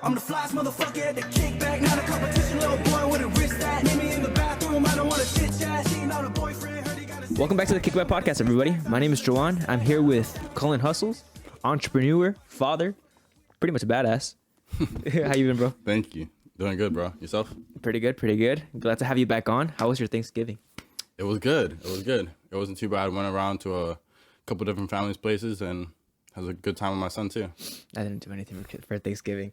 I'm the flyest motherfucker at the kickback. Not a competition, little boy with a wrist that. Meet me in the bathroom, I don't want to chit chat. She not a boyfriend, heard he got a... Welcome back to the Kickback podcast, everybody. My name is Joan. I'm here with CullenHustles, entrepreneur, father, pretty much a badass. How you been, bro? Thank you. Doing good, bro. Yourself? Pretty good, pretty good. Glad to have you back on. How was your Thanksgiving? It was good. It was good. It wasn't too bad. Went around to a couple different families' places and had a good time with my son too. I didn't do anything for Thanksgiving.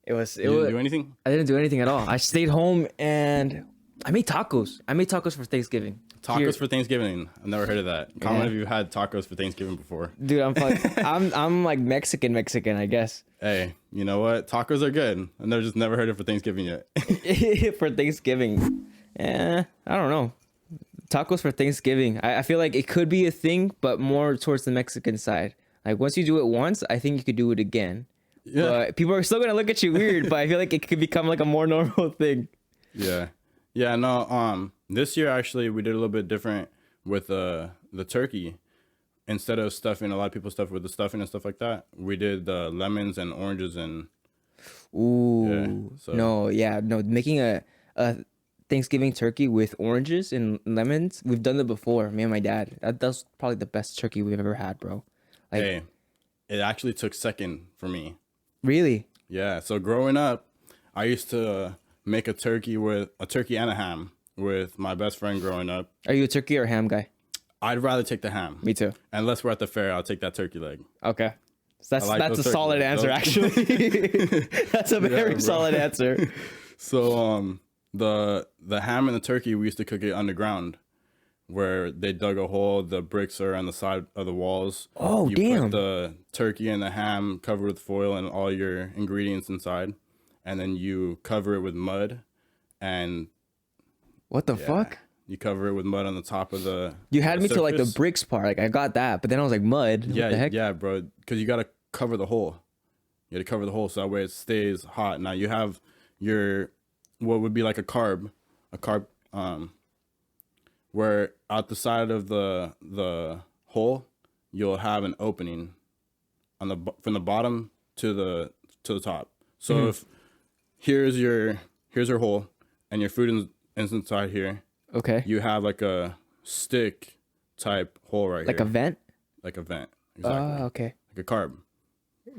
You didn't do anything? I didn't do anything at all. I stayed home and I made tacos. I made tacos for Thanksgiving. Tacos for Thanksgiving? I've never heard of that. How many of you had tacos for Thanksgiving before? Dude, I'm like Mexican, I guess. Hey, you know what? Tacos are good. I've never heard it for Thanksgiving yet. For Thanksgiving. I don't know. Tacos for Thanksgiving. I feel like it could be a thing, but more towards the Mexican side. Like once you do it once, I think you could do it again. Yeah. But people are still gonna look at you weird, but I feel like it could become like a more normal thing. Yeah. Yeah, no, this year actually we did a little bit different with the turkey. Instead of stuffing, a lot of people stuff with the stuffing and stuff like that. We did lemons and oranges and ooh. Yeah, no, making a Thanksgiving turkey with oranges and lemons. We've done it before, me and my dad. That's probably the best turkey we've ever had, bro. Like, hey, it actually took second for me. Really? Yeah. So growing up, I used to make a turkey and a ham with my best friend growing up. Are you a turkey or ham guy? I'd rather take the ham. Me too. Unless we're at the fair, I'll take that turkey leg. Okay. So that's a solid answer, actually. That's a very solid answer. So the ham and the turkey, we used to cook it underground, where they dug a hole. The bricks are on the side of the walls. Oh, you damn! Put the turkey and the ham covered with foil and all your ingredients inside, and then you cover it with mud. And what the fuck? You cover it with mud on the top of the. You had me to like the bricks part. Like I got that, but then I was like mud. Yeah, what the heck? Yeah, bro. Because you gotta cover the hole. You gotta cover the hole so that way it stays hot. Now you have your what would be like a carb, where out the side of the hole you'll have an opening on from the bottom to the top. So if here's your hole and your food is inside here. Okay. You have like a stick type hole right like here. Like a vent? Like a vent. Exactly. Oh, okay. Like a carb.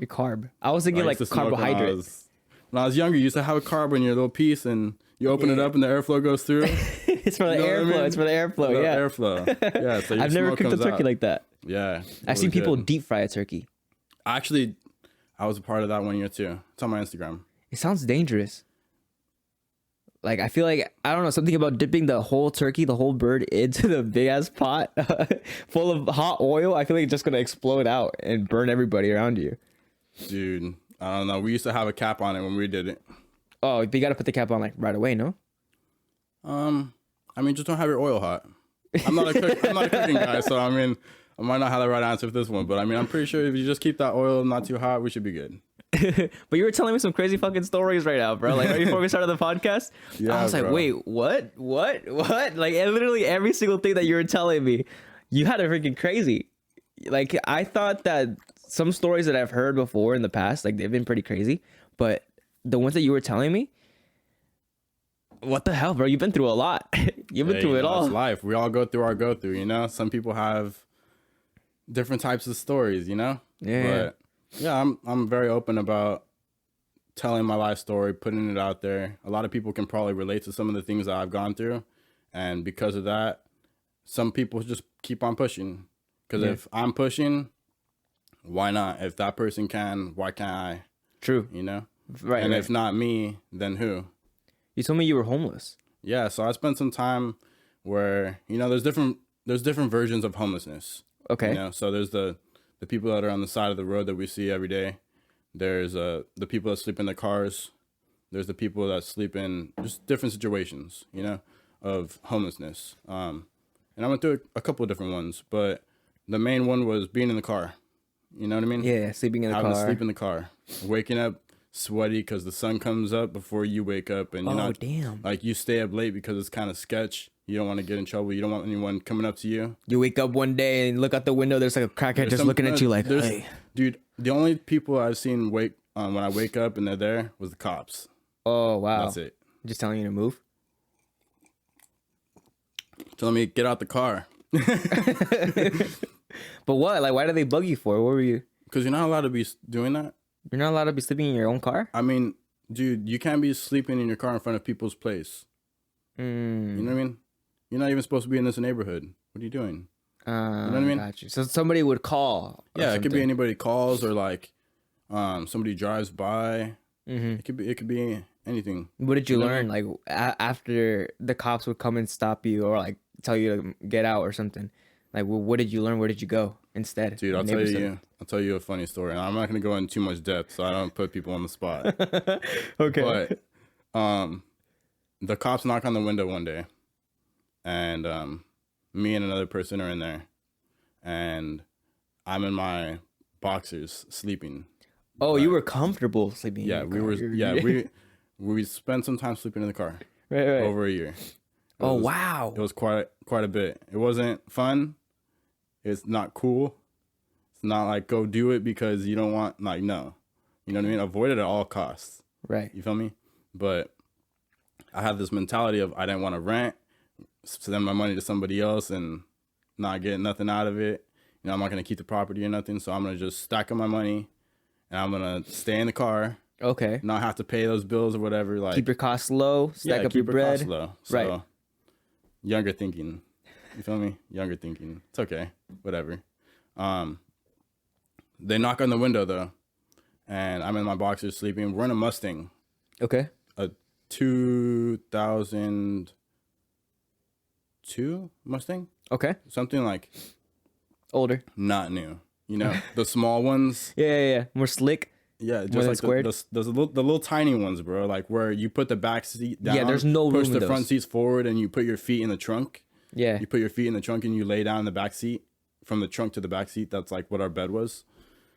A carb. I was thinking like carbohydrate. When I was younger, you used to have a carb in your little piece and you open it up and the airflow goes through. It's for the airflow. I mean? It's for the airflow. Yeah. Airflow. Yeah. So I've never cooked a turkey like that. Yeah. I've seen people deep fry a turkey. Actually, I was a part of that one year too. It's on my Instagram. It sounds dangerous. Like, I feel like, I don't know, something about dipping the whole turkey, the whole bird into the big ass pot full of hot oil. I feel like it's just going to explode out and burn everybody around you. Dude, I don't know. We used to have a cap on it when we did it. Oh, but you got to put the cap on like right away, no? I mean, just don't have your oil hot. I'm not a cooking guy, so I mean, I might not have the right answer for this one, but I mean, I'm pretty sure if you just keep that oil not too hot, we should be good. But you were telling me some crazy fucking stories right now, bro. Like right before we started the podcast, yeah, I was like, wait, what? Like literally every single thing that you were telling me, you had it freaking crazy. Like I thought that some stories that I've heard before in the past, like they've been pretty crazy, but the ones that you were telling me, what the hell, bro? You've been through a lot. You've been through it all. It's life. We all go through our go through, you know? Some people have different types of stories, you know? Yeah. But yeah, I'm very open about telling my life story, putting it out there. A lot of people can probably relate to some of the things that I've gone through. And because of that, some people just keep on pushing. Because if I'm pushing, why not? If that person can, why can't I? True. You know? Right. And if not me, then who? You told me you were homeless. Yeah, so I spent some time where, you know, there's different versions of homelessness. Okay. You know, so there's the people that are on the side of the road that we see every day. There's the people that sleep in their cars. There's the people that sleep in just different situations, you know, of homelessness. And I went through a couple of different ones, but the main one was being in the car. You know what I mean? Yeah, sleeping in the car. Having to sleep in the car. Waking up sweaty because the sun comes up before you wake up, and you're not damn. Like you stay up late because it's kind of sketch. You don't want to get in trouble. You don't want anyone coming up to you. You wake up one day and look out the window. There's like a crackhead just looking at you like, hey. Dude, the only people I've seen when I wake up and they're there was the cops. Oh wow. That's it. Just telling you to move. Telling me get out the car. But what? Like, why did they bug you for? What were you? Because you're not allowed to be doing that. You're not allowed to be sleeping in your own car? I mean, dude, you can't be sleeping in your car in front of people's place. You know what I mean? You're not even supposed to be in this neighborhood. What are you doing? You know what I mean? Got you. So somebody would call. Yeah, it could be anybody calls or like somebody drives by. It could be anything. What did you learn? Like after the cops would come and stop you or like tell you to get out or something. Like, what did you learn? Where did you go instead? Dude, I'll tell you a funny story. And I'm not gonna go into too much depth, so I don't put people on the spot. Okay. But the cops knock on the window one day, and me and another person are in there, and I'm in my boxers sleeping. Oh, you were comfortable sleeping. Yeah, in we your were. car. Yeah, we spent some time sleeping in the car. Right. Over a year. Oh wow. It was quite a bit. It wasn't fun. It's not cool. It's not like go do it because you don't want, like, no. You know what I mean? Avoid it at all costs. Right. You feel me? But I have this mentality of I didn't want to rent, send my money to somebody else and not get nothing out of it. You know, I'm not going to keep the property or nothing. So I'm going to just stack up my money and I'm going to stay in the car. Okay. Not have to pay those bills or whatever. Like, Keep your costs low, stack up your bread. Costs low. So, Right. Younger thinking. You feel me? Younger thinking. It's okay. Whatever. They knock on the window though, and I'm in my boxers sleeping. We're in a Mustang. Okay. A 2002 Mustang. Okay. Something like Older. not new. You know, the small ones. Yeah. More slick. Yeah, More just than like squared? the little tiny ones, bro. Like where you put the back seat down. Yeah, there's no push room in the front those. seats forward, and you put your feet in the trunk. Yeah. You put your feet in the trunk and you lay down in the back seat. From the trunk to the back seat, that's like what our bed was.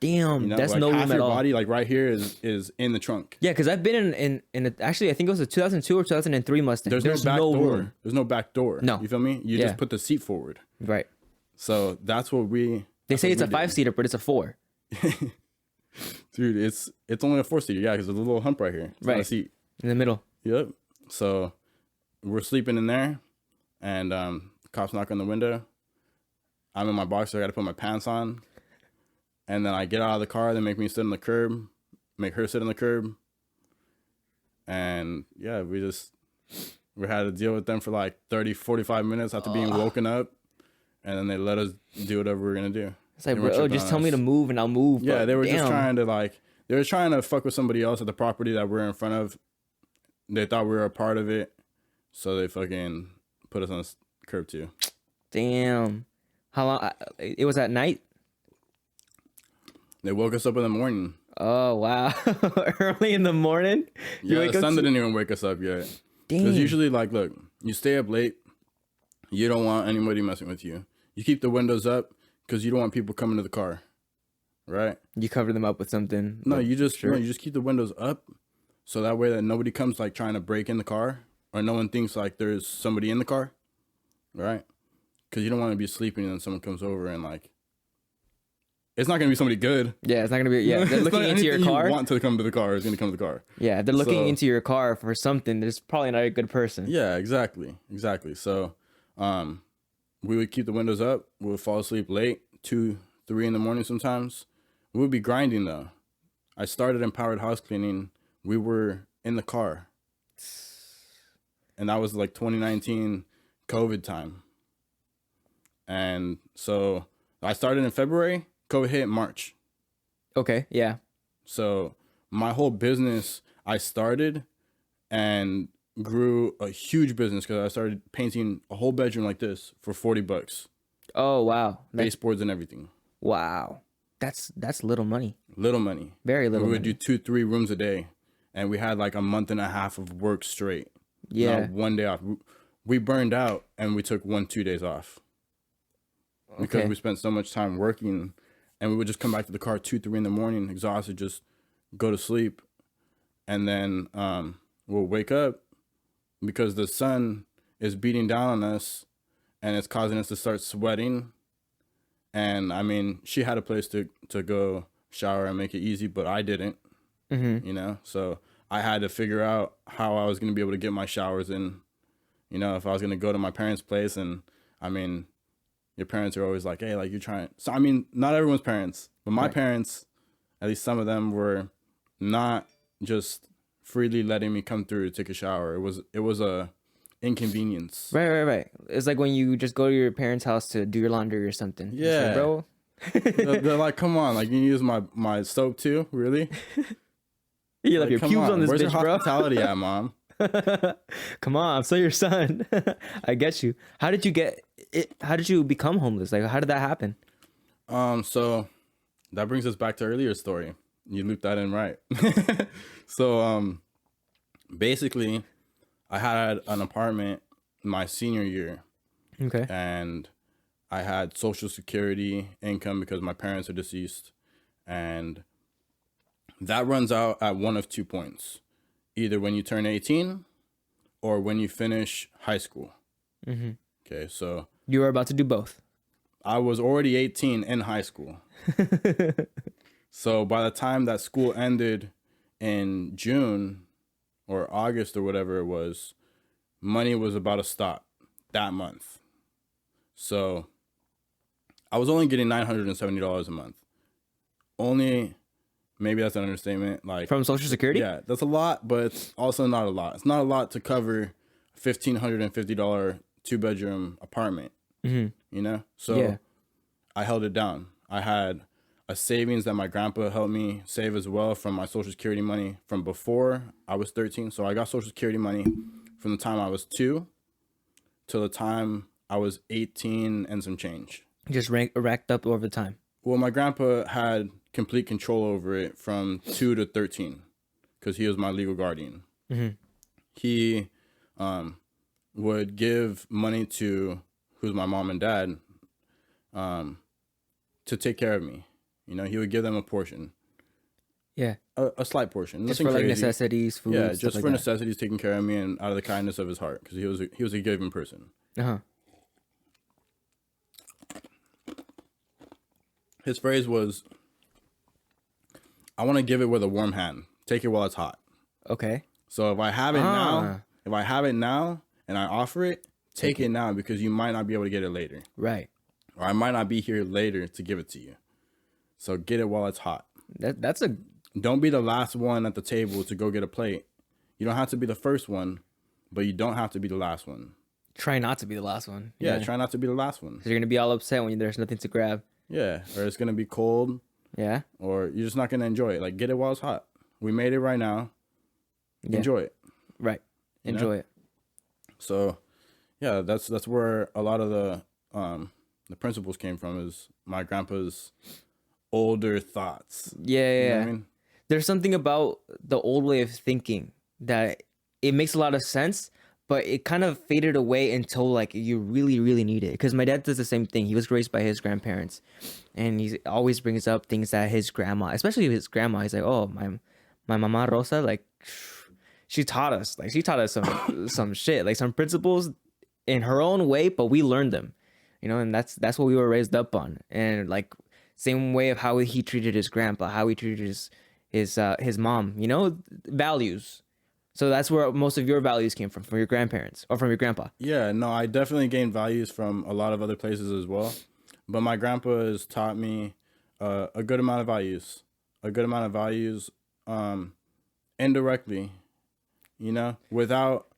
Damn, You know, that's like no half room at your all. body, like right here, is in the trunk. Yeah, because I've been in a, actually I think it was a 2002 or 2003 Mustang. There's no back door. room. There's no back door. No. You feel me? You Yeah. just put the seat forward. Right. So that's what we. They say it's a that's what we 5-seater, but it's a 4. did. Dude, it's only a 4-seater. Yeah, because there's a little hump right here. It's not a Right. seat. In the middle. Yep. So we're sleeping in there, and cops knock on the window. I'm in my boxer. I got to put my pants on, and then I get out of the car. They make me sit on the curb, make her sit on the curb, and yeah, we had to deal with them for like 30, 45 minutes after being woken up, and then they let us do whatever we're gonna do. It's like, They weren't bro, tripping just on tell me us. to move and I'll move. Yeah, but they were just damn. they were trying to fuck with somebody else at the property that we're in front of. They thought we were a part of it, so they fucking put us on the curb too. Damn. How long? It was at night? They woke us up in the morning. Oh, wow. Early in the morning? You Yeah, wake the up sun to- didn't even wake us up yet. Damn. Because usually, like, look, you stay up late. You don't want anybody messing with you. You keep the windows up because you don't want people coming to the car, right? You cover them up with something. No, like, you just sure. no, you just keep the windows up, so that way that nobody comes like trying to break in the car, or no one thinks like there's somebody in the car, right? Because you don't want to be sleeping and then someone comes over and like, it's not gonna be somebody good. Yeah, it's not gonna be. Yeah, they're It's looking not into your anything car. You want to come to the car is gonna come to the car. Yeah, they're looking So- into your car for something. There's probably not a good person. Yeah, exactly. So, we would keep the windows up. We would fall asleep late, 2, 3 in the morning sometimes. We would be grinding though. I started empowered house cleaning. We were in the car, and that was like 2019 COVID time. And so I started in February. COVID hit in March. Okay. Yeah. So my whole business, I started and grew a huge business because I started painting a whole bedroom like this for $40, Oh wow. baseboards and everything. Wow. That's little money. Little money. Very little. We would money. do 2-3 rooms a day, and we had like a month and a half of work straight. Yeah. Not one day off. We burned out, and we took 1-2 days off because Okay. we spent so much time working, and we would just come back to the car 2-3 in the morning, exhausted, just go to sleep, and then we'll wake up because the sun is beating down on us, and it's causing us to start sweating. And I mean, she had a place to go shower and make it easy, but I didn't. you know? So I had to figure out how I was going to be able to get my showers in, you know, if I was going to go to my parents' place. And I mean, your parents are always like, hey, like you're trying. So, I mean, not everyone's parents, but my parents, at least some of them, were not just freely letting me come through to take a shower. It was a inconvenience. Right. It's like when you just go to your parents' house to do your laundry or something. It's Yeah. like, bro. They're like, come on, like you use my soap too, really? You left Like, your come pubes on this where's bitch, your bro. hospitality at, mom? Come on, I'm still your son. I get you. How did you get it? How did you become homeless? Like, how did that happen? So that brings us back to earlier story. You looped that in right. So basically, I had an apartment my senior year, Okay. and I had Social Security income because my parents are deceased, and that runs out at one of 2 points, either when you turn 18 or when you finish high school. Mm-hmm. Okay, so You were about to do both. I was already 18 in high school. So by the time that school ended in June or August or whatever it was, money was about to stop that month. So I was only getting $970 a month. Only, maybe that's an understatement. Like From Social Security? yeah, that's a lot, but it's also not a lot. It's not a lot to cover a $1,550 2-bedroom apartment. Mm-hmm. You know? So Yeah. I held it down. I had a savings that my grandpa helped me save as well from my Social Security money from before I was 13. So I got Social Security money from the time I was 2 till the time I was 18 and some change. Just racked up over time. Well, my grandpa had complete control over it from 2 to 13 because he was my legal guardian. Mm-hmm. He would give money to who's my mom and dad to take care of me. You know, he would give them a portion, Yeah. a slight portion, Just nothing for like crazy. necessities, food. Yeah, stuff just like for that. necessities, taking care of me, and out of the kindness of his heart, because he was a giving person. Uh-huh. His phrase was, "I want to give it with a warm hand. Take it while it's hot." Okay. So if I have it now, and I offer it, take it now, because you might not be able to get it later, Right. or I might not be here later to give it to you. So get it while it's hot. That's a Don't be the last one at the table to go get a plate. You don't have to be the first one, but you don't have to be the last one. try not to be the last one. Yeah, try not to be the last one. 'Cause you're gonna be all upset when there's nothing to grab. Yeah, or it's gonna be cold, Yeah. or you're just not gonna enjoy it. Like, get it while it's hot. We made it right now. Yeah. Enjoy it. Right. You know? Enjoy it. So, yeah, that's where a lot of the principles came from. Is my grandpa's older thoughts. Yeah. You know Yeah. what I mean? There's something about the old way of thinking that it makes a lot of sense, but it kind of faded away until like you really, really need it. Because my dad does the same thing. He was raised by his grandparents, and he always brings up things that his grandma, especially his grandma, he's like, "Oh, my mama Rosa, like, she taught us some shit, like some principles in her own way, but we learned them, you know, and that's what we were raised up on, and like same way of how he treated his grandpa, how he treated his mom, you know, values." So that's where most of your values came from your grandparents or from your grandpa. Yeah, no, I definitely gained values from a lot of other places as well. But my grandpa has taught me a good amount of values. Indirectly, you know, without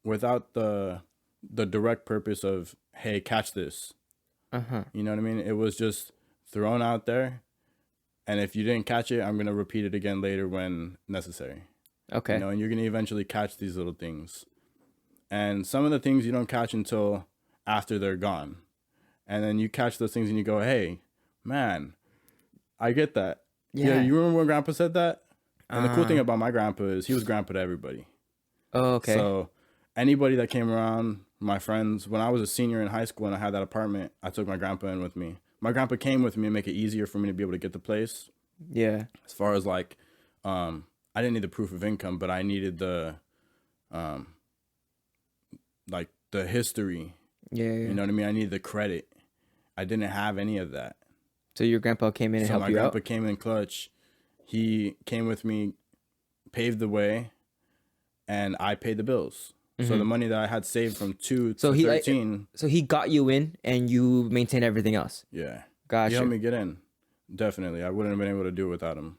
the direct purpose of, hey, catch this. Uh-huh. You know what I mean? It was just thrown out there. And if you didn't catch it, I'm going to repeat it again later when necessary. Okay. You know, and you're going to eventually catch these little things. And some of the things you don't catch until after they're gone. And then you catch those things and you go, hey, man, I get that. Yeah. You remember when Grandpa said that? And the cool thing about my grandpa is he was grandpa to everybody. Oh, okay. So anybody that came around, my friends, when I was a senior in high school and I had that apartment, I took my grandpa in with me. My grandpa came with me to make it easier for me to be able to get the place. Yeah. As far as like, I didn't need the proof of income, but I needed the, like the history. Yeah. You know what I mean? I needed the credit. I didn't have any of that. So your grandpa came in and So helped my you grandpa out? came in clutch. he came with me, paved the way, and I paid the bills. So the money that I had saved from 2 to 13. So he got you in, and you maintain everything else. Yeah. Gotcha. He helped me get in. Definitely. I wouldn't have been able to do it without him.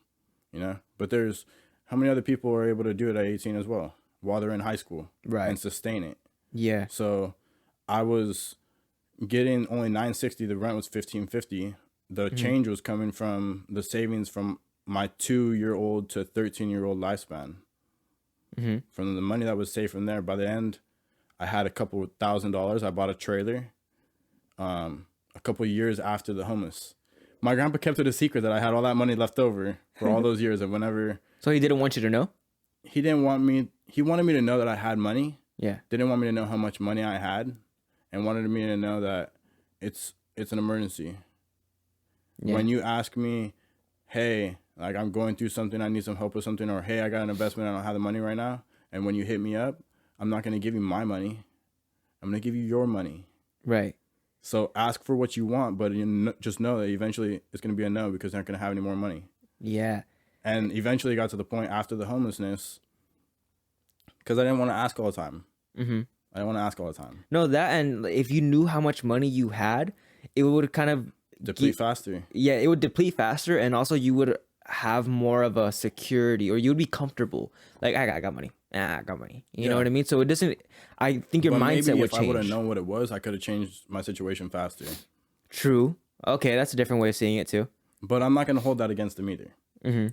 You know? But there's how many other people are able to do it at 18 as well while they're in high school. Right. And sustain it. Yeah. So I was getting only $960. The rent was $1,550. The change was coming from the savings from my 2-year-old to 13-year-old lifespan. From the money that was saved from there, by the end, I had a couple of $1,000. I bought a trailer. A couple of years after the homeless, my grandpa kept it a secret that I had all that money left over for all those years. And whenever, So he didn't want you to know? he didn't want me, he wanted me to know that I had money. Yeah. Didn't want me to know how much money I had, and wanted me to know that it's an emergency. Yeah. When you ask me, hey, like I'm going through something, I need some help with something, or hey, I got an investment, I don't have the money right now. And when you hit me up, I'm not going to give you my money. I'm going to give you your money. Right. So ask for what you want, but just know that eventually it's going to be a no because they're not going to have any more money. Yeah. And eventually it got to the point after the homelessness, because I didn't want to ask all the time. I didn't want to ask all the time. No, that, and if you knew how much money you had, it would kind of Deplete faster. Yeah, it would deplete faster, and also you would have more of a security, or you would be comfortable. Like, I got money. I got money. You know what I mean? So it doesn't. I think your But mindset maybe would if change. I would have known what it was, I could have changed my situation faster. True. Okay, that's a different way of seeing it too. But I'm not going to hold that against him either.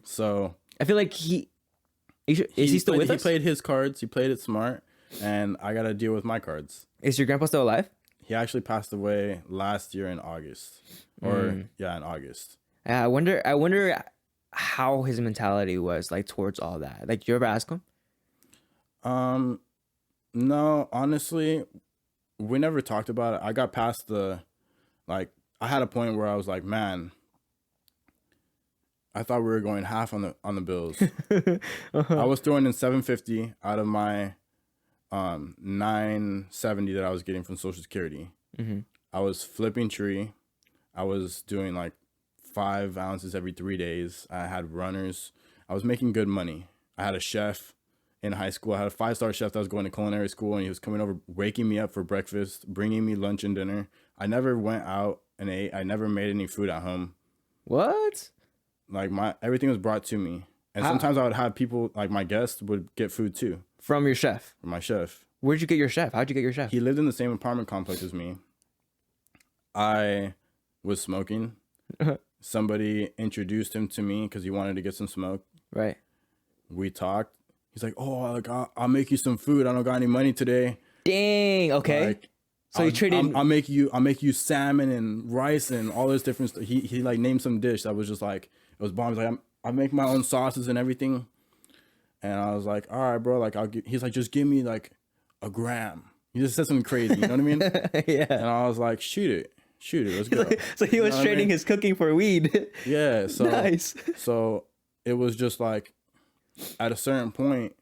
So I feel like is he still with us? He played his cards. He played it smart, and I got to deal with my cards. Is your grandpa still alive? He actually passed away last year in August, in August. I wonder how his mentality was like towards all that. Like, you ever ask him? No, honestly, we never talked about it. I got past I had a point where I was like, man, I thought we were going half on the bills. I was throwing in $750 out of my $970 that I was getting from Social Security. I was flipping tree. I was doing like 5 ounces every 3 days. I had runners. I was making good money. I had a chef in high school. I had a 5-star chef that was going to culinary school, and he was coming over, waking me up for breakfast, bringing me lunch and dinner. I never went out and ate. I never made any food at home. What? Like, everything was brought to me. And sometimes I would have people, like my guests would get food too. From your chef? From my chef. Where'd you get your chef? How'd you get your chef? He lived in the same apartment complex as me. I was smoking. Somebody introduced him to me because he wanted to get some smoke. Right. We talked. He's like, "Oh, like I'll make you some food. I don't got any money today." Dang. Okay. Like, so you traded. I'll make you salmon and rice and all this different stuff. He like named some dish that was just like, it was bomb. He's like, I make my own sauces and everything. And I was like, all right, bro. Like, he's like, just give me like a gram. He just said something crazy. You know what I mean? Yeah. And I was like, shoot it, let's go. So he was trading his cooking for weed. Yeah. So Nice. So it was just like, at a certain point,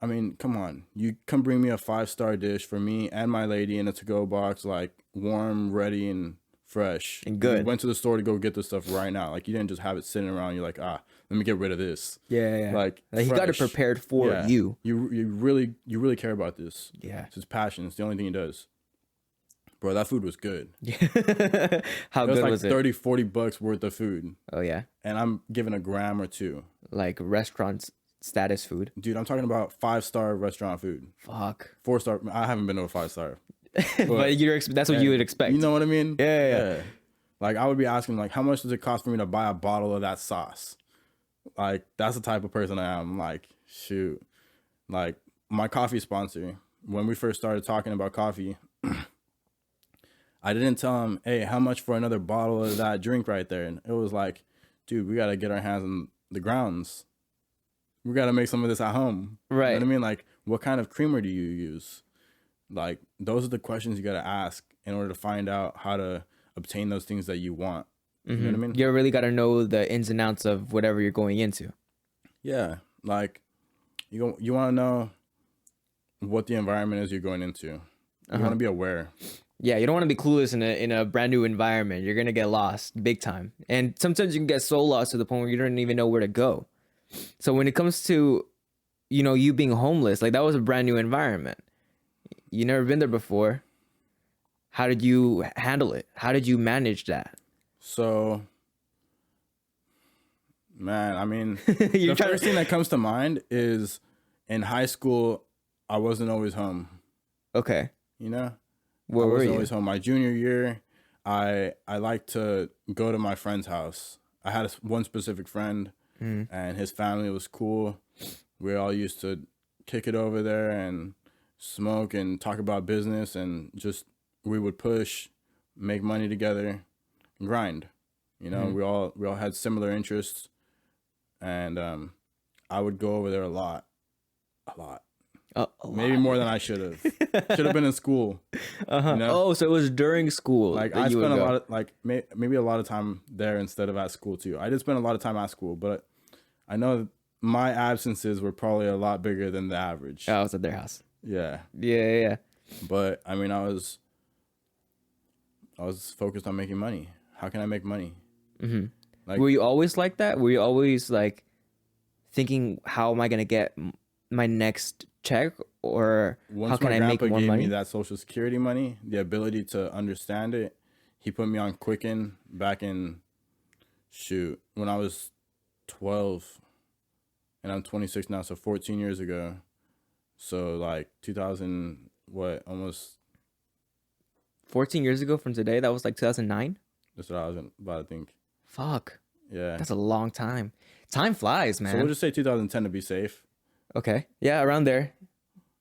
I mean, come on, you come bring me a 5-star dish for me and my lady in a to-go box, like warm, ready, and fresh. And good. You went to the store to go get the stuff right now. Like, you didn't just have it sitting around. You're like, let me get rid of this. Yeah. Like he got it prepared for you. You really care about this. Yeah. It's his passion. It's the only thing he does. Bro, that food was good. Yeah. How It was good like was it? $30-$40 worth of food. Oh yeah. And I'm giving a gram or two. Like restaurant status food. Dude, I'm talking about 5-star restaurant food. Fuck. 4-star. I haven't been to a 5-star. But that's what you would expect. You know what I mean? Yeah. Like, I would be asking, like, how much does it cost for me to buy a bottle of that sauce? Like, that's the type of person I am. Like, shoot. Like, my coffee sponsor, when we first started talking about coffee, I didn't tell him, hey, how much for another bottle of that drink right there? And it was like, dude, we got to get our hands on the grounds. We got to make some of this at home. Right. You know what I mean? Like, what kind of creamer do you use? Like, those are the questions you got to ask in order to find out how to obtain those things that you want. You know what I mean? You really got to know the ins and outs of whatever you're going into. Yeah. Like, you want to know what the environment is you're going into. You want to be aware. Yeah, you don't want to be clueless in a brand new environment. You're gonna get lost big time, and sometimes you can get so lost to the point where you don't even know where to go. So when it comes to, you being homeless, like that was a brand new environment. You never been there before. How did you handle it? How did you manage that? So, man, I mean, the first thing that comes to mind is in high school, I wasn't always home. Okay. Where were you? Always home. My junior year, I liked to go to my friend's house. I had one specific friend, and his family was cool. We all used to kick it over there and smoke and talk about business, and just we would push, make money together, grind. We all had similar interests, and I would go over there a lot. Maybe more than I should have. Should have been in school. Oh, so it was during school. Like I spent a lot of maybe a lot of time there instead of at school too. I did spend a lot of time at school, but I know my absences were probably a lot bigger than the average. I was at their house. Yeah. Yeah. But I mean, I was focused on making money. How can I make money? Mm-hmm. Like, were you always like that? Were you always like thinking, how am I gonna get my next check, or how can I make more money? Once my grandpa gave me that Social Security money, the ability to understand it, he put me on Quicken back in when I was 12, and I'm 26 now, so 14 years ago. So like 2000, almost 14 years ago from today? That was like 2009? That's what I was about to think. Fuck. Yeah. That's a long time. Time flies, man. So we'll just say 2010 to be safe. Okay. Yeah, around there.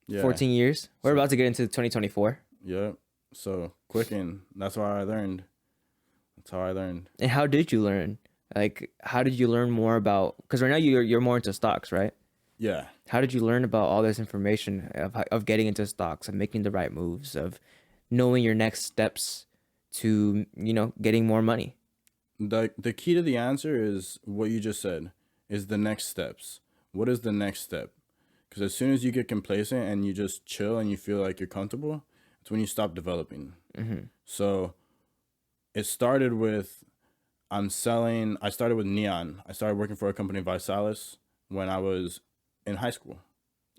Yeah. 14 years. We're about to get into 2024. Yep. So Quicken, that's how I learned. And how did you learn? Like, how did you learn more about, because right now you're more into stocks, right? Yeah. How did you learn about all this information of getting into stocks, of making the right moves, of knowing your next steps to, getting more money? The key to the answer is what you just said, is the next steps. What is the next step? Because as soon as you get complacent and you just chill and you feel like you're comfortable, it's when you stop developing. Mm-hmm. So it started with, I started with neon. I started working for a company, Visalis, when I was in high school.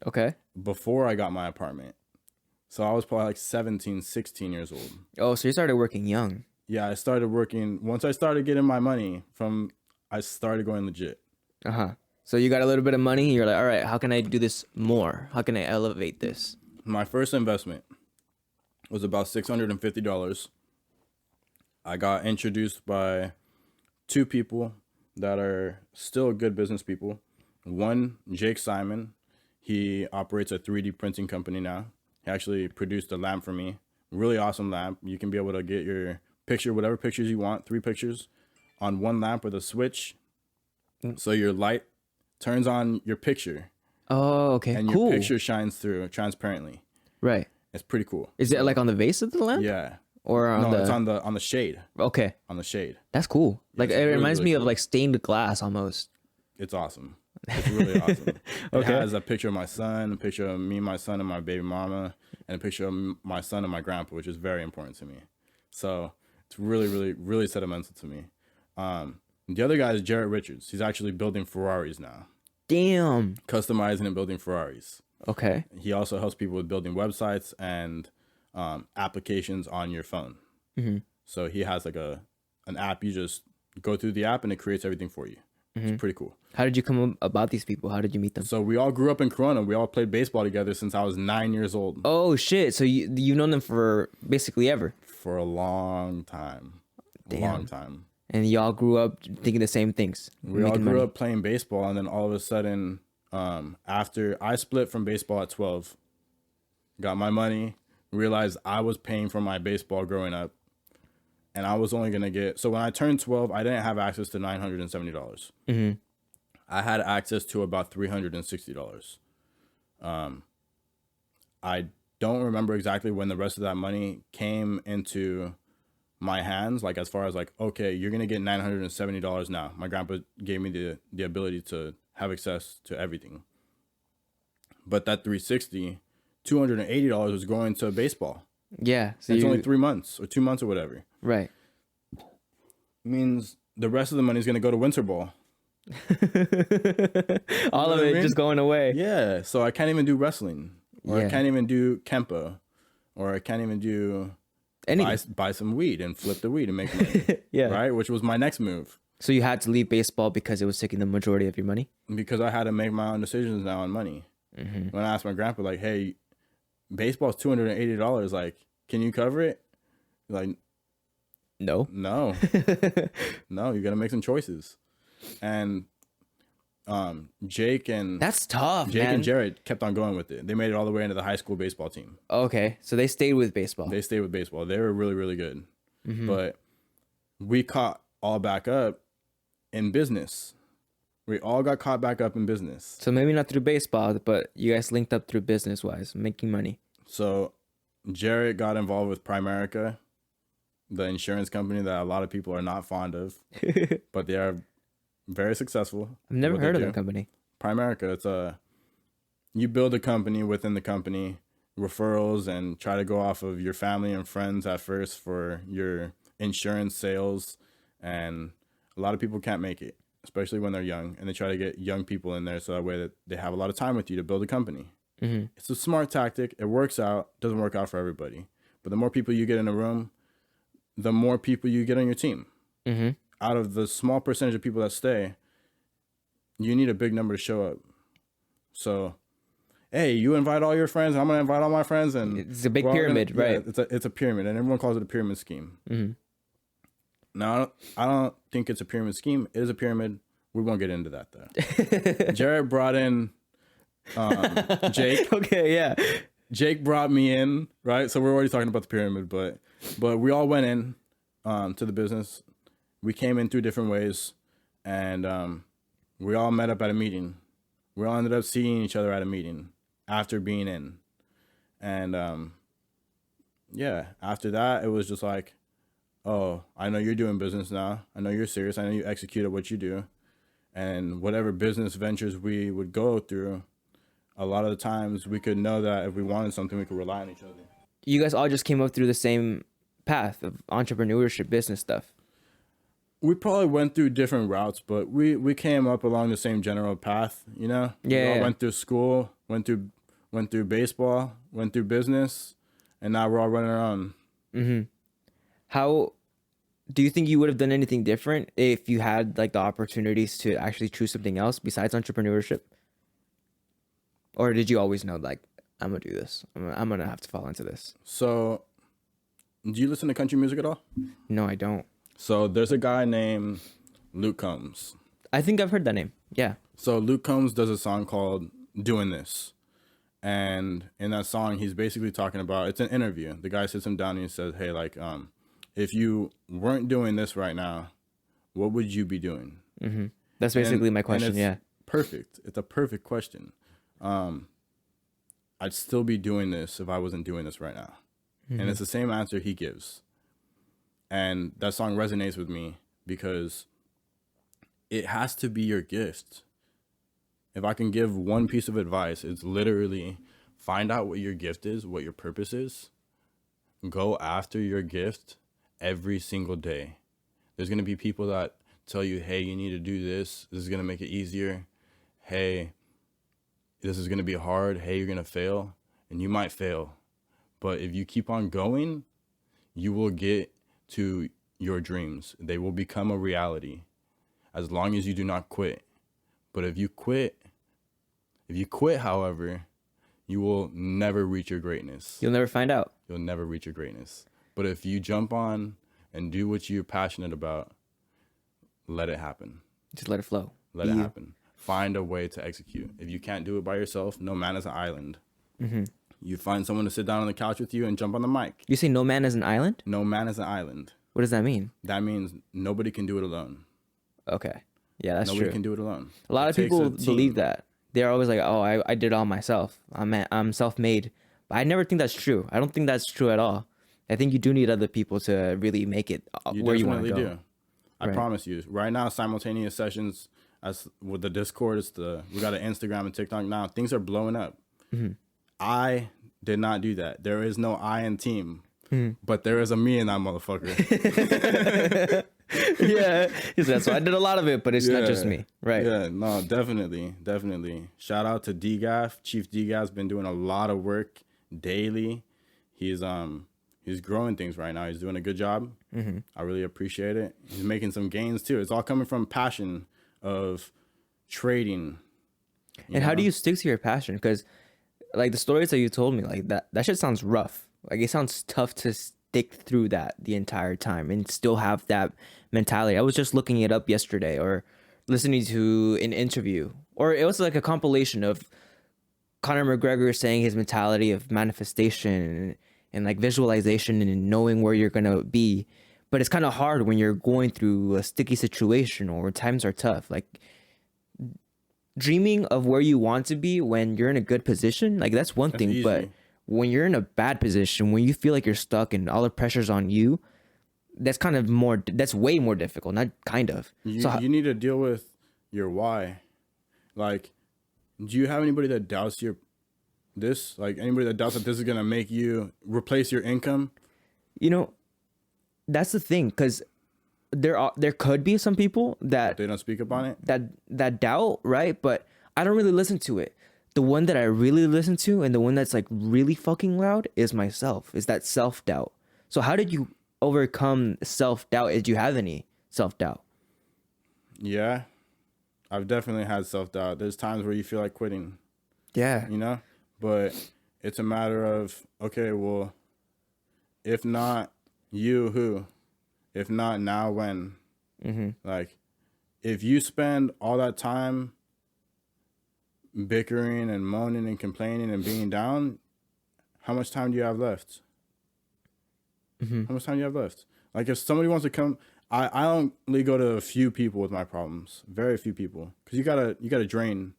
Okay. Before I got my apartment. So I was probably like 17, 16 years old. Oh, so you started working young. Yeah, I started working. Once I started getting my money I started going legit. Uh-huh. So you got a little bit of money. You're like, all right, how can I do this more? How can I elevate this? My first investment was about $650. I got introduced by two people that are still good business people. One, Jake Simon. He operates a 3D printing company now. He actually produced a lamp for me. Really awesome lamp. You can be able to get your picture, whatever pictures you want, 3 pictures on one lamp with a switch. So your light turns on your picture. Oh, okay. And your picture shines through transparently. Right. It's pretty cool. Is it like on the base of the lamp? Yeah. Or on it's on the shade. Okay. On the shade. That's cool. Like it really, reminds really me cool. of like stained glass almost. It's awesome. It's really awesome. It has a picture of my son, a picture of me, my son, and my baby mama, and a picture of my son and my grandpa, which is very important to me. So it's really, really, really sentimental to me. The other guy is Jarrett Richards. He's actually building Ferraris now. Damn. Customizing and building Ferraris. Okay. He also helps people with building websites and applications on your phone. Mm-hmm. So he has like an app. You just go through the app and it creates everything for you. Mm-hmm. It's pretty cool. How did you come about these people? How did you meet them? So we all grew up in Corona. We all played baseball together since I was 9 years old. Oh, shit. So you've known them for basically ever? For a long time. Damn. A long time. And y'all grew up thinking the same things? We all grew up playing baseball, and then all of a sudden, after I split from baseball at 12, got my money, realized I was paying for my baseball growing up, and I was only going to get... So when I turned 12, I didn't have access to $970. Mm-hmm. I had access to about $360. I don't remember exactly when the rest of that money came into my hands, like as far as like, okay, you're going to get $970 now. My grandpa gave me the ability to have access to everything. But that $360, $280 was going to baseball. Yeah. So it's only 3 months or 2 months or whatever. Right. It means the rest of the money is going to go to winter ball. All of it just going away. Yeah. So I can't even do wrestling, or I can't even do Kempo, or I can't even do buy some weed and flip the weed and make money. Yeah. Right. Which was my next move. So you had to leave baseball because it was taking the majority of your money? Because I had to make my own decisions now on money. When I asked my grandpa, like, hey, baseball's $280. Like, can you cover it? Like, No. no, no, you got to make some choices. And Jake and That's tough, Jake man. and Jared kept on going with it. They made it all the way into the high school baseball team. Okay. So they stayed with baseball. They stayed with baseball. They were really, really good. But we caught all back up in business. We all got caught back up in business. So maybe not through baseball, but you guys linked up through business-wise, making money. So Jared got involved with Primerica, the insurance company that a lot of people are not fond of, but they are very successful. I've never heard of that company. Primerica, you build a company within the company, referrals, and try to go off of your family and friends at first for your insurance sales. And a lot of people can't make it, especially when they're young, and they try to get young people in there so that way that they have a lot of time with you to build a company. It's a smart tactic. It works out. Doesn't work out for everybody. But the more people you get in a room, the more people you get on your team. Out of the small percentage of people that stay, you need a big number to show up. So, hey, you invite all your friends, and I'm going to invite all my friends. And it's a big pyramid, right? Yeah, it's a pyramid, and everyone calls it a pyramid scheme. Now, I don't think it's a pyramid scheme. It is a pyramid. We won't get into that, though. Jared brought in Jake. Okay, yeah. Jake brought me in, right? So we're already talking about the pyramid, but we all went in to the business. We came in through different ways, and we all met up at a meeting. We all ended up seeing each other at a meeting after being in. And yeah, after that, it was just like, oh, I know you're doing business now. I know you're serious. I know you execute at what you do. And whatever business ventures we would go through, a lot of the times we could know that if we wanted something, we could rely on each other. You guys all just came up through the same path of entrepreneurship, business stuff. We probably went through different routes, but we came up along the same general path, you know? Yeah. We all went through school, went through baseball, went through business, and now we're all running around. How do you think you would have done anything different if you had like the opportunities to actually choose something else besides entrepreneurship? Or did you always know, like, I'm gonna do this, I'm gonna have to fall into this? So, do you listen to country music at all? No, I don't. So there's a guy named Luke Combs. I think I've heard that name. Yeah. So Luke Combs does a song called Doing This. And in that song, he's basically talking about, it's an interview. The guy sits him down and he says, hey, like, if you weren't doing this right now, what would you be doing? That's basically my question. Yeah. Perfect. It's a perfect question. I'd still be doing this if I wasn't doing this right now. And it's the same answer he gives. And that song resonates with me because it has to be your gift. If I can give one piece of advice, it's literally find out what your gift is, what your purpose is. Go after your gift every single day. There's going to be people that tell you, hey, you need to do this. This is going to make it easier. Hey, this is going to be hard. Hey, you're going to fail. And you might fail. But if you keep on going, you will get to your dreams. They will become a reality as long as you do not quit. But if you quit, however, you will never reach your greatness. You'll never find out. You'll never reach your greatness. But if you jump on and do what you're passionate about, let it happen. Just let it flow. Let it happen. Find a way to execute. If you can't do it by yourself, no man is an island. You find someone to sit down on the couch with you and jump on the mic. You say no man is an island? No man is an island. What does that mean? That means nobody can do it alone. Okay. Yeah, that's Nobody true. can do it alone. A lot of people believe that. They're always like, oh, I did it all myself. I'm self-made. But I never think that's true. I don't think that's true at all. I think you do need other people to really make it where you want to go. Do. I promise you. Right now, simultaneous sessions as with the Discord, we got an Instagram and TikTok now. Things are blowing up. I did not do that. There is no I in team, but there is a me in that motherfucker. Yeah, he said, so I did a lot of it, but it's not just me, right? Yeah, no, definitely. Shout out to DGAF. Chief DGAF's been doing a lot of work daily. He's growing things right now. He's doing a good job. I really appreciate it. He's making some gains too. It's all coming from passion of trading. And how do you stick to your passion? Because like the stories that you told me, like that shit sounds rough. Like it sounds tough to stick through that the entire time and still have that mentality. I was just looking it up yesterday or listening to an interview, or it was like a compilation of Conor McGregor saying his mentality of manifestation and like visualization and knowing where you're gonna be. But it's kind of hard when you're going through a sticky situation or when times are tough. Like dreaming of where you want to be when you're in a good position, like that's one thing. Easy. But when you're in a bad position, when you feel like you're stuck and all the pressure's on you, that's way more difficult. Not kind of. You need to deal with your why. Like, do you have anybody that doubts like anybody that doubts that this is gonna make you replace your income? You know, that's the thing, because there could be some people that They don't speak up on it. that doubt, right? But I don't really listen to it. The one that I really listen to and the one that's like really fucking loud is myself. Is that self-doubt. So how did you overcome self-doubt? Did you have any self-doubt? Yeah, I've definitely had self-doubt. There's times where you feel like quitting, Yeah. you know? But it's a matter of, okay, well, if not you, who? If not now, when? Like, if you spend all that time bickering and moaning and complaining and being down, how much time do you have left? How much time do you have left? Like, if somebody wants to come, I only go to a few people with my problems, very few people, because you gotta drain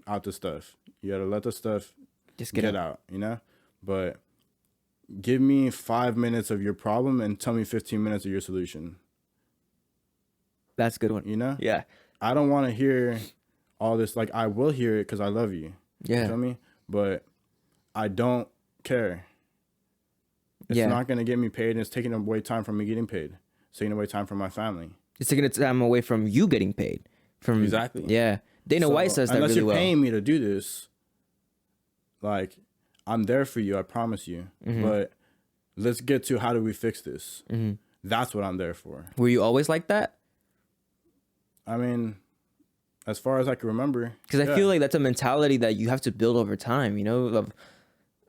out the stuff. You gotta let the stuff Just get out, you know. But give me 5 minutes of your problem and tell me 15 minutes of your solution. That's a good one. You know? Yeah. I don't want to hear all this. Like, I will hear it because I love you. Yeah. You feel me? But I don't care. It's not going to get me paid, and it's taking away time from me getting paid. It's taking away time from my family. It's taking time away from you getting paid. Exactly. Yeah. Dana White says that unless really you're well. paying me to do this, like, I'm there for you, I promise you. But let's get to how do we fix this? That's what I'm there for. Were you always like that? I mean, as far as I can remember. Because I feel like that's a mentality that you have to build over time, you know? Of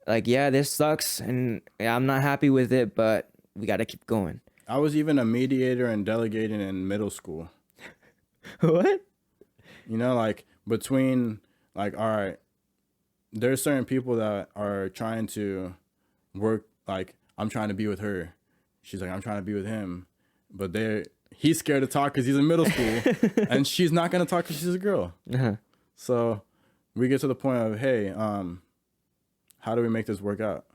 like, yeah, this sucks and I'm not happy with it, but we got to keep going. I was even a mediator and delegating in middle school. What? You know, like, between, like, all right, there's certain people that are trying to work, like, I'm trying to be with her. She's like, I'm trying to be with him. But he's scared to talk because he's in middle school. And she's not going to talk because she's a girl. So we get to the point of, hey, how do we make this work out?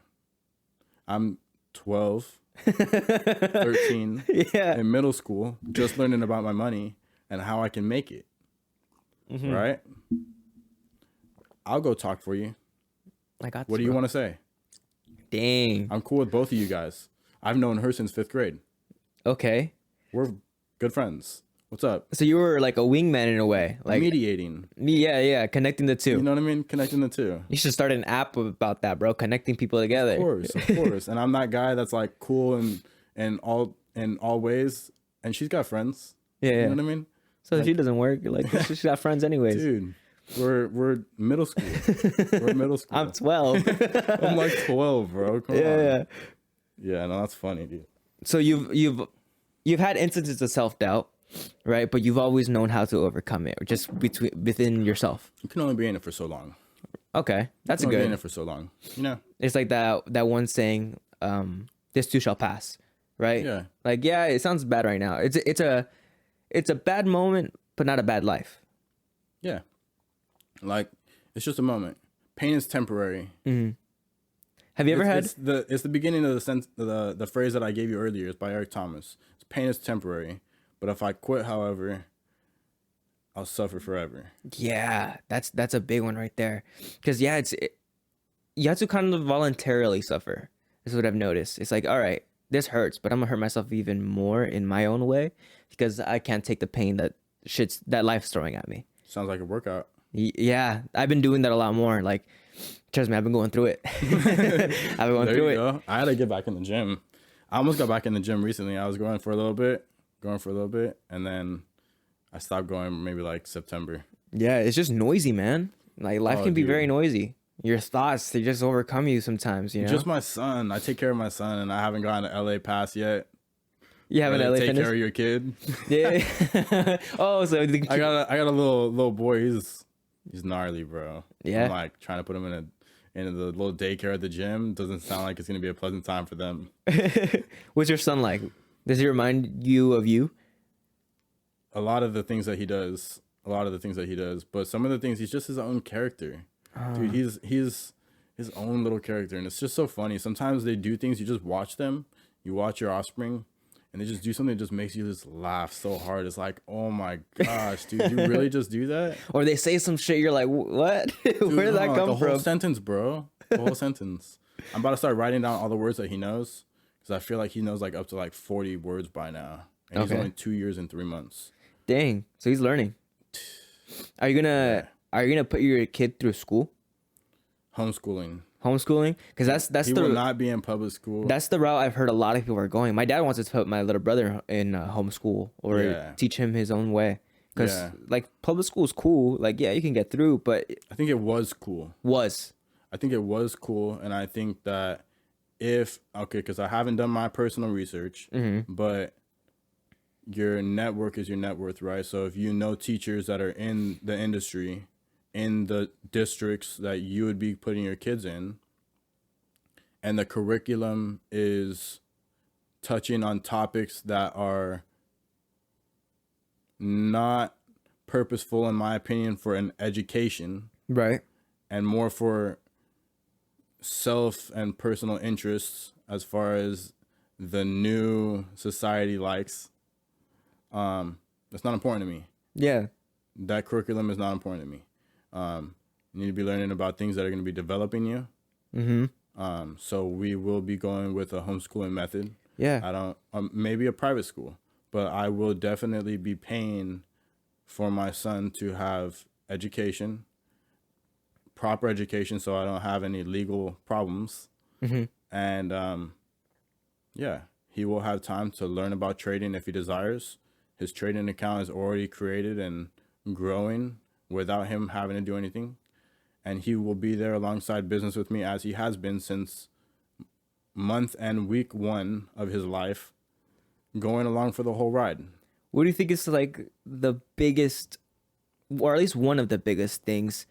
I'm 12, 13, in middle school, just learning about my money and how I can make it. Right? I'll go talk for you. I got What do you want to say? Dang. I'm cool with both of you guys. I've known her since 5th grade. Okay. We're good friends. What's up? So you were like a wingman in a way. Like Mediating. Yeah. Connecting the two. You know what I mean? Connecting the two. You should start an app about that, bro. Connecting people together. Of course. And I'm that guy that's like cool and all ways. And she's got friends. Yeah. You know what I mean? So if she doesn't work, like she's got friends anyways. Dude, we're middle school. We're middle school. I'm 12. I'm like 12, bro. Come on. Yeah, no, that's funny, dude. So you've had instances of self-doubt, right? But you've always known how to overcome it, or just within yourself. You can only be in it for so long. Okay, that's You a can only be good. in it for so long. You know? It's like that one saying, "This too shall pass," right? Yeah. Like, yeah, it sounds bad right now. It's a bad moment, but not a bad life. Yeah. Like, it's just a moment. Pain is temporary. Have you ever had? It's the beginning of the phrase that I gave you earlier. It's by Eric Thomas. Pain is temporary, but if I quit, however, I'll suffer forever. Yeah, that's a big one right there. Because you have to kind of voluntarily suffer. Is what I've noticed. It's like, all right, this hurts, but I'm gonna hurt myself even more in my own way because I can't take the pain that life's throwing at me. Sounds like a workout. Yeah, I've been doing that a lot more. Like, trust me, I've been going through it. I've been going through it. Go. I had to get back in the gym. I almost got back in the gym recently. I was going for a little bit, and then I stopped going maybe like September. Yeah, it's just noisy, man. Like, life can be very noisy. Your thoughts, they just overcome you sometimes, you know? Just my son. I take care of my son, and I haven't gotten an LA pass yet. You have an LA take fitness? care of your kid. Yeah. Oh, so I got a little boy. He's gnarly, bro. Yeah. I'm like trying to put him in the little daycare at the gym. Doesn't sound like it's gonna be a pleasant time for them. What's your son like? Does he remind you of you? A lot of the things that he does, but some of the things he's just his own character. Dude, he's his own little character, and it's just so funny. Sometimes they do things, you just watch them, you watch your offspring, and they just do something that just makes you just laugh so hard. It's like, oh my gosh, dude, you really just do that? Or they say some shit, you're like, what? Dude, Where did that come the from? whole sentence, bro. The whole sentence. I'm about to start writing down all the words that he knows, because I feel like he knows like up to like 40 words by now, and he's only 2 years and 3 months. Dang, so he's learning. Are you gonna put your kid through school? Homeschooling, because that's he the will not be in public school. that's the route I've heard a lot of people are going. My dad wants to put my little brother in homeschool or teach him his own way. Because like public school is cool. Like, yeah, you can get through, but I think it was cool. I think it was cool, and I think that because I haven't done my personal research, but your network is your net worth, right? So if you know teachers that are in the industry, in the districts that you would be putting your kids in, and the curriculum is touching on topics that are not purposeful, in my opinion, for an education, right, and more for self and personal interests as far as the new society likes, that's not important to me. Yeah, that curriculum is not important to me. You need to be learning about things that are going to be developing you. So we will be going with a homeschooling method. Yeah, I don't maybe a private school, but I will definitely be paying for my son to have education, proper education, so I don't have any legal problems. And he will have time to learn about trading if he desires. His trading account is already created and growing without him having to do anything, and he will be there alongside business with me, as he has been since month and week 1 of his life, going along for the whole ride. What do you think is like the biggest, or at least one of the biggest things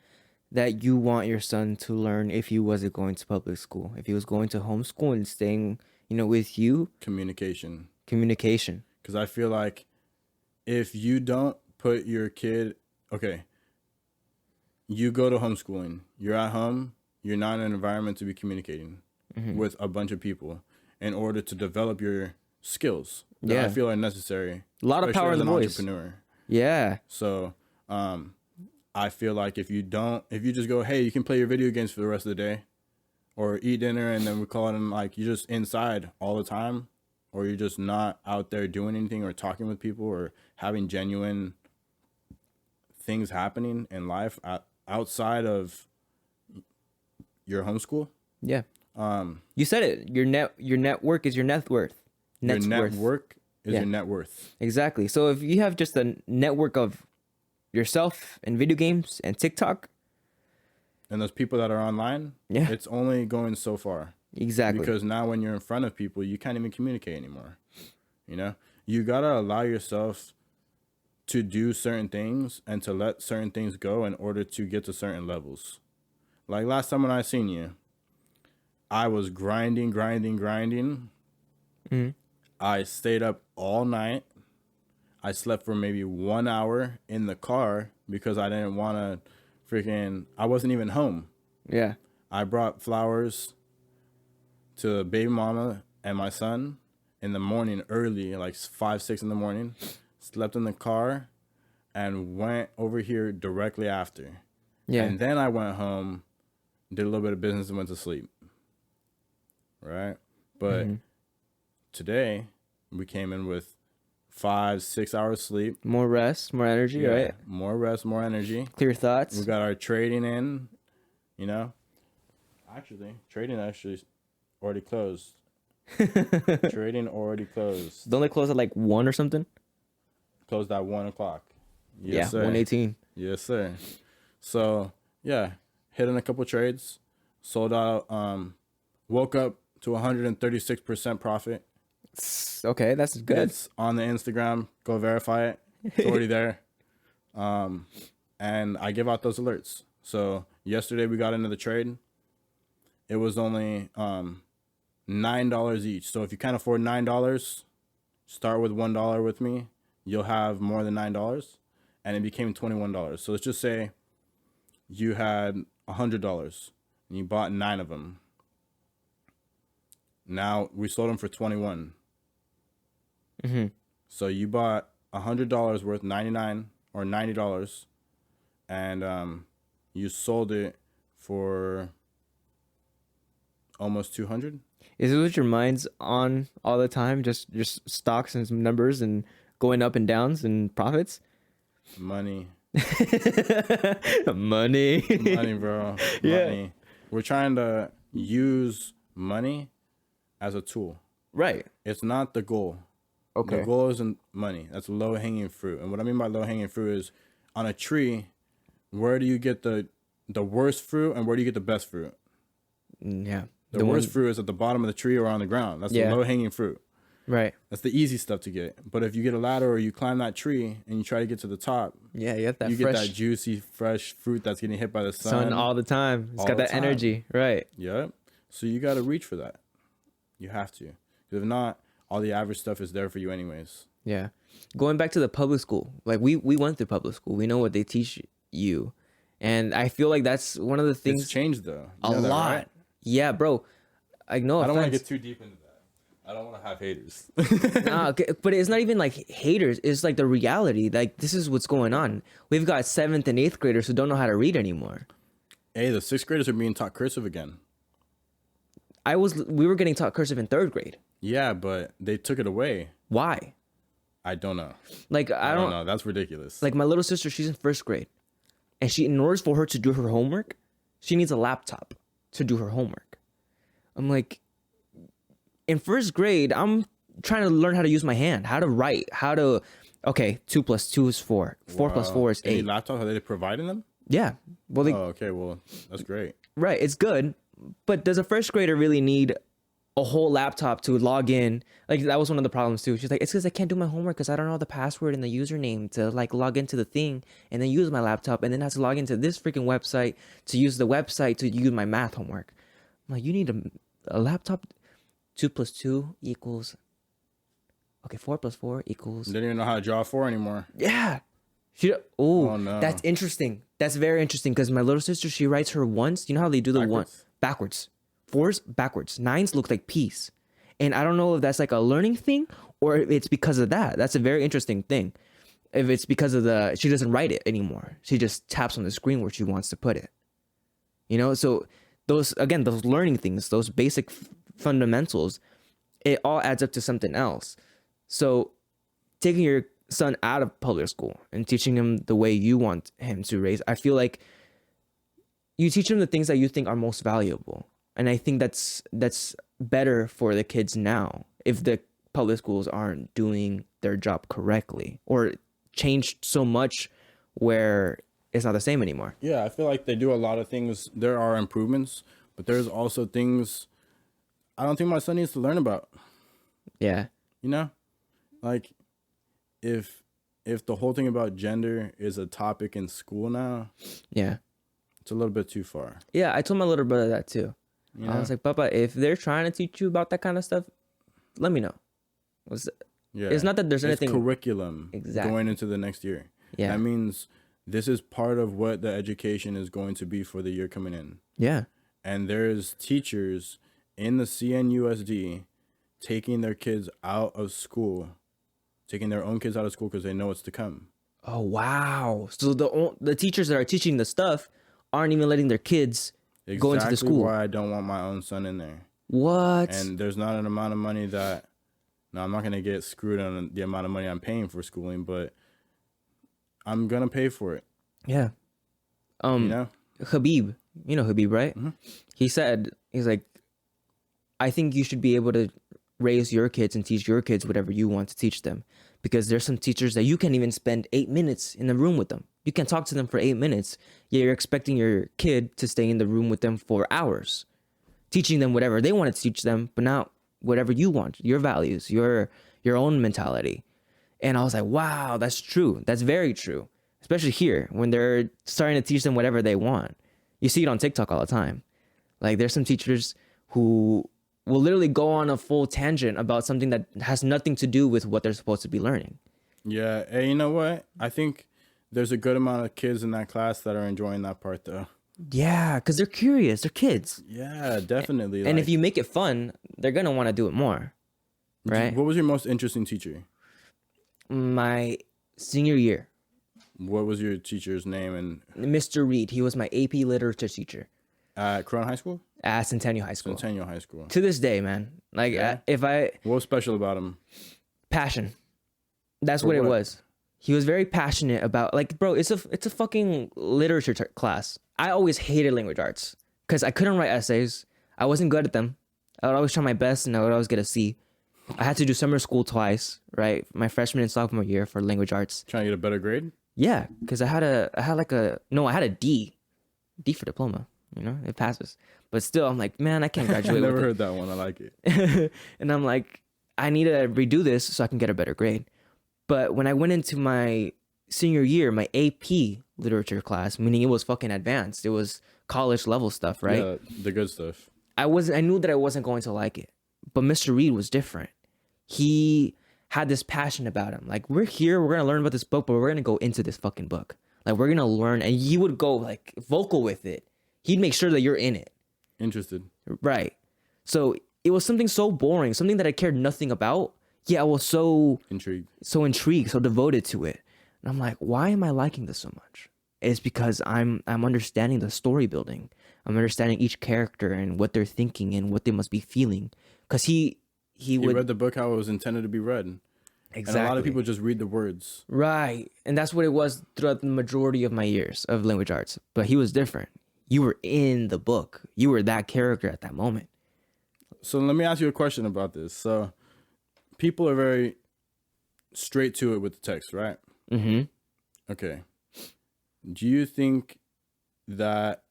that you want your son to learn if he wasn't going to public school, if he was going to homeschool and staying, with you? Communication. Because I feel like if you don't put your kid, you go to homeschooling, you're at home, you're not in an environment to be communicating with a bunch of people in order to develop your skills that I feel are necessary. A lot of power in the voice. Entrepreneur. Yeah. So I feel like if you just go, hey, you can play your video games for the rest of the day, or eat dinner, and then we call it, and like you're just inside all the time, or you're just not out there doing anything or talking with people or having genuine things happening in life outside of your homeschool. Yeah. You said it. Your network is your net worth. Your network is your net worth. Exactly. So if you have just a network of yourself and video games and TikTok, and those people that are online, it's only going so far. Exactly. Because now when you're in front of people, you can't even communicate anymore. You gotta allow yourself to do certain things and to let certain things go in order to get to certain levels. Like last time when I seen you, I was grinding. I stayed up all night. I slept for maybe 1 hour in the car because I didn't want to I wasn't even home. Yeah. I brought flowers to baby mama and my son in the morning early, like 5, 6 in the morning. Slept in the car and went over here directly after. Yeah. And then I went home did a little bit of business, and went to sleep. Right? But today, we came in with 5-6 hours sleep. More rest, more energy, right? More rest, more energy. Clear thoughts. We got our trading in, you know. Trading already closed. Trading already closed. Don't they close at like 1 or something? Closed at 1 o'clock. Yes, sir. 1:18. Yes, sir. So yeah, hitting a couple trades, sold out. Woke up to 136% profit. Okay, that's good. It's on the Instagram. Go verify it. It's already there. And I give out those alerts. So yesterday we got into the trade. It was only $9 each. So if you can't afford $9, start with $1 with me. You'll have more than $9, and it became $21. So let's just say you had $100 and you bought 9 of them. Now we sold them for 21. So you bought $100 worth 99 or $90, and you sold it for almost 200. Is it what your mind's on all the time? Just stocks and some numbers and going up and downs and profits? Money. Money. Money, bro. Yeah. Money. We're trying to use money as a tool. Right. It's not the goal. Okay. The goal isn't money. That's low-hanging fruit. And what I mean by low-hanging fruit is on a tree, where do you get the worst fruit and where do you get the best fruit? Yeah. The worst fruit is at the bottom of the tree or on the ground. That's the low-hanging fruit. Right. That's the easy stuff to get. But if you get a ladder or you climb that tree and you try to get to the top, you get that get that juicy, fresh fruit that's getting hit by the sun all the time. It's got that time. energy. Right. Yep. So you got to reach for that. You have to. Because if not, all the average stuff is there for you anyways. Yeah. Going back to the public school, like we went through public school. We know what they teach you. And I feel like that's one of the things. It's changed though. A lot. Right? Yeah, bro. I know. I don't want to get too deep into that. I don't want to have haters. Nah, but it's not even like haters. It's like the reality. Like this is what's going on. We've got 7th and 8th graders who don't know how to read anymore. Hey, the 6th graders are being taught cursive again. We were getting taught cursive in 3rd grade. Yeah, but they took it away. Why? I don't know. Like I don't know. That's ridiculous. Like my little sister, she's in 1st grade, and in order for her to do her homework, she needs a laptop to do her homework. I'm like, in 1st grade, I'm trying to learn how to use my hand, how to write, okay, 2 + 2 is 4. 4 + 4 is 8. Any laptops, are they providing them? Yeah. Well, okay. Well, that's great. Right. It's good. But does a 1st grader really need a whole laptop to log in? Like that was one of the problems too. She's like, it's because I can't do my homework because I don't know the password and the username to like log into the thing and then use my laptop and then have to log into this freaking website to use the website to use my math homework. I'm like, you need a laptop. 2 + 2 equals. Okay, 4 + 4 equals. They don't even know how to draw 4 anymore. Yeah. Oh no. That's interesting. That's very interesting because my little sister, she writes her ones. You know how they do the one backwards. 4s backwards. 9s look like peas. And I don't know if that's like a learning thing or if it's because of that. That's a very interesting thing. If it's because of she doesn't write it anymore. She just taps on the screen where she wants to put it. You know, so those learning things, those basic fundamentals, it all adds up to something else. So taking your son out of public school and teaching him the way you want him to raise, I feel like you teach him the things that you think are most valuable. And I think that's better for the kids now if the public schools aren't doing their job correctly or changed so much where it's not the same anymore. Yeah, I feel like they do a lot of things. There are improvements, but there's also things I don't think my son needs to learn about. Yeah. You know? Like if the whole thing about gender is a topic in school now, yeah, it's a little bit too far. Yeah, I told my little brother that too. You know? I was like, Papa, if they're trying to teach you about that kind of stuff, let me know. It's not that there's anything curriculum going into the next year. Yeah. That means this is part of what the education is going to be for the year coming in. Yeah. And there's teachers in the CNUSD taking their kids out of school, taking their own kids out of school because they know what's to come. Oh, wow. So the teachers that are teaching the stuff aren't even letting their kids go into the school. Why I don't want my own son in there. What? And there's not an amount of money that. Now I'm not gonna get screwed on the amount of money I'm paying for schooling, but I'm gonna pay for it. Yeah. You know, Habib. You know Habib, right? Mm-hmm. He's like, I think you should be able to raise your kids and teach your kids whatever you want to teach them, because there's some teachers that you can't even spend 8 minutes in the room with them. You can talk to them for 8 minutes, yet you're expecting your kid to stay in the room with them for hours, teaching them whatever they want to teach them, but not whatever you want, your values, your own mentality. And I was like, wow, that's true. That's very true. Especially here when they're starting to teach them whatever they want. You see it on TikTok all the time. Like there's some teachers who will literally go on a full tangent about something that has nothing to do with what they're supposed to be learning. Yeah. Hey, you know what? I think there's a good amount of kids in that class that are enjoying that part though. Yeah, because they're curious. They're kids. Yeah, definitely. And if you make it fun, they're going to want to do it more. Right? What was your most interesting teacher? My senior year. What was your teacher's name? And Mr. Reed. He was my AP literature teacher. At Cullen High School? At Centennial High School. Centennial High School. To this day, man. Like, Yeah. What was special about him? Passion. That's For what it what? was. He was very passionate about, like, bro, it's a fucking literature class. I always hated language arts because I couldn't write essays. I wasn't good at them. I would always try my best and I would always get a C. I had to do summer school twice, right? My freshman and sophomore year for language arts. Trying to get a better grade? Yeah, because I had a D for diploma. You know, it passes. But still, I'm like, man, I can't I graduate. never with heard that one. I like it. it. And I'm like, I need to redo this so I can get a better grade. But when I went into my senior year, my AP literature class, meaning it was fucking advanced. It was college level stuff, right? Yeah, the good stuff. I knew that I wasn't going to like it. But Mr. Reed was different. He had this passion about him. Like, we're here, we're gonna learn about this book, but we're gonna go into this fucking book. Like, we're gonna learn, and he would go like vocal with it. He'd make sure that you're in it. Interested. Right. So it was something so boring, something that I cared nothing about. Yeah, I was so intrigued, so devoted to it. And I'm like, why am I liking this so much? It's because I'm understanding the story building. I'm understanding each character and what they're thinking and what they must be feeling. Because he read the book how it was intended to be read. Exactly. And a lot of people just read the words. Right. And that's what it was throughout the majority of my years of language arts. But he was different. You were in the book. You were that character at that moment. So let me ask you a question about this. So people are very straight to it with the text, right? Mm-hmm. Okay. Do you think that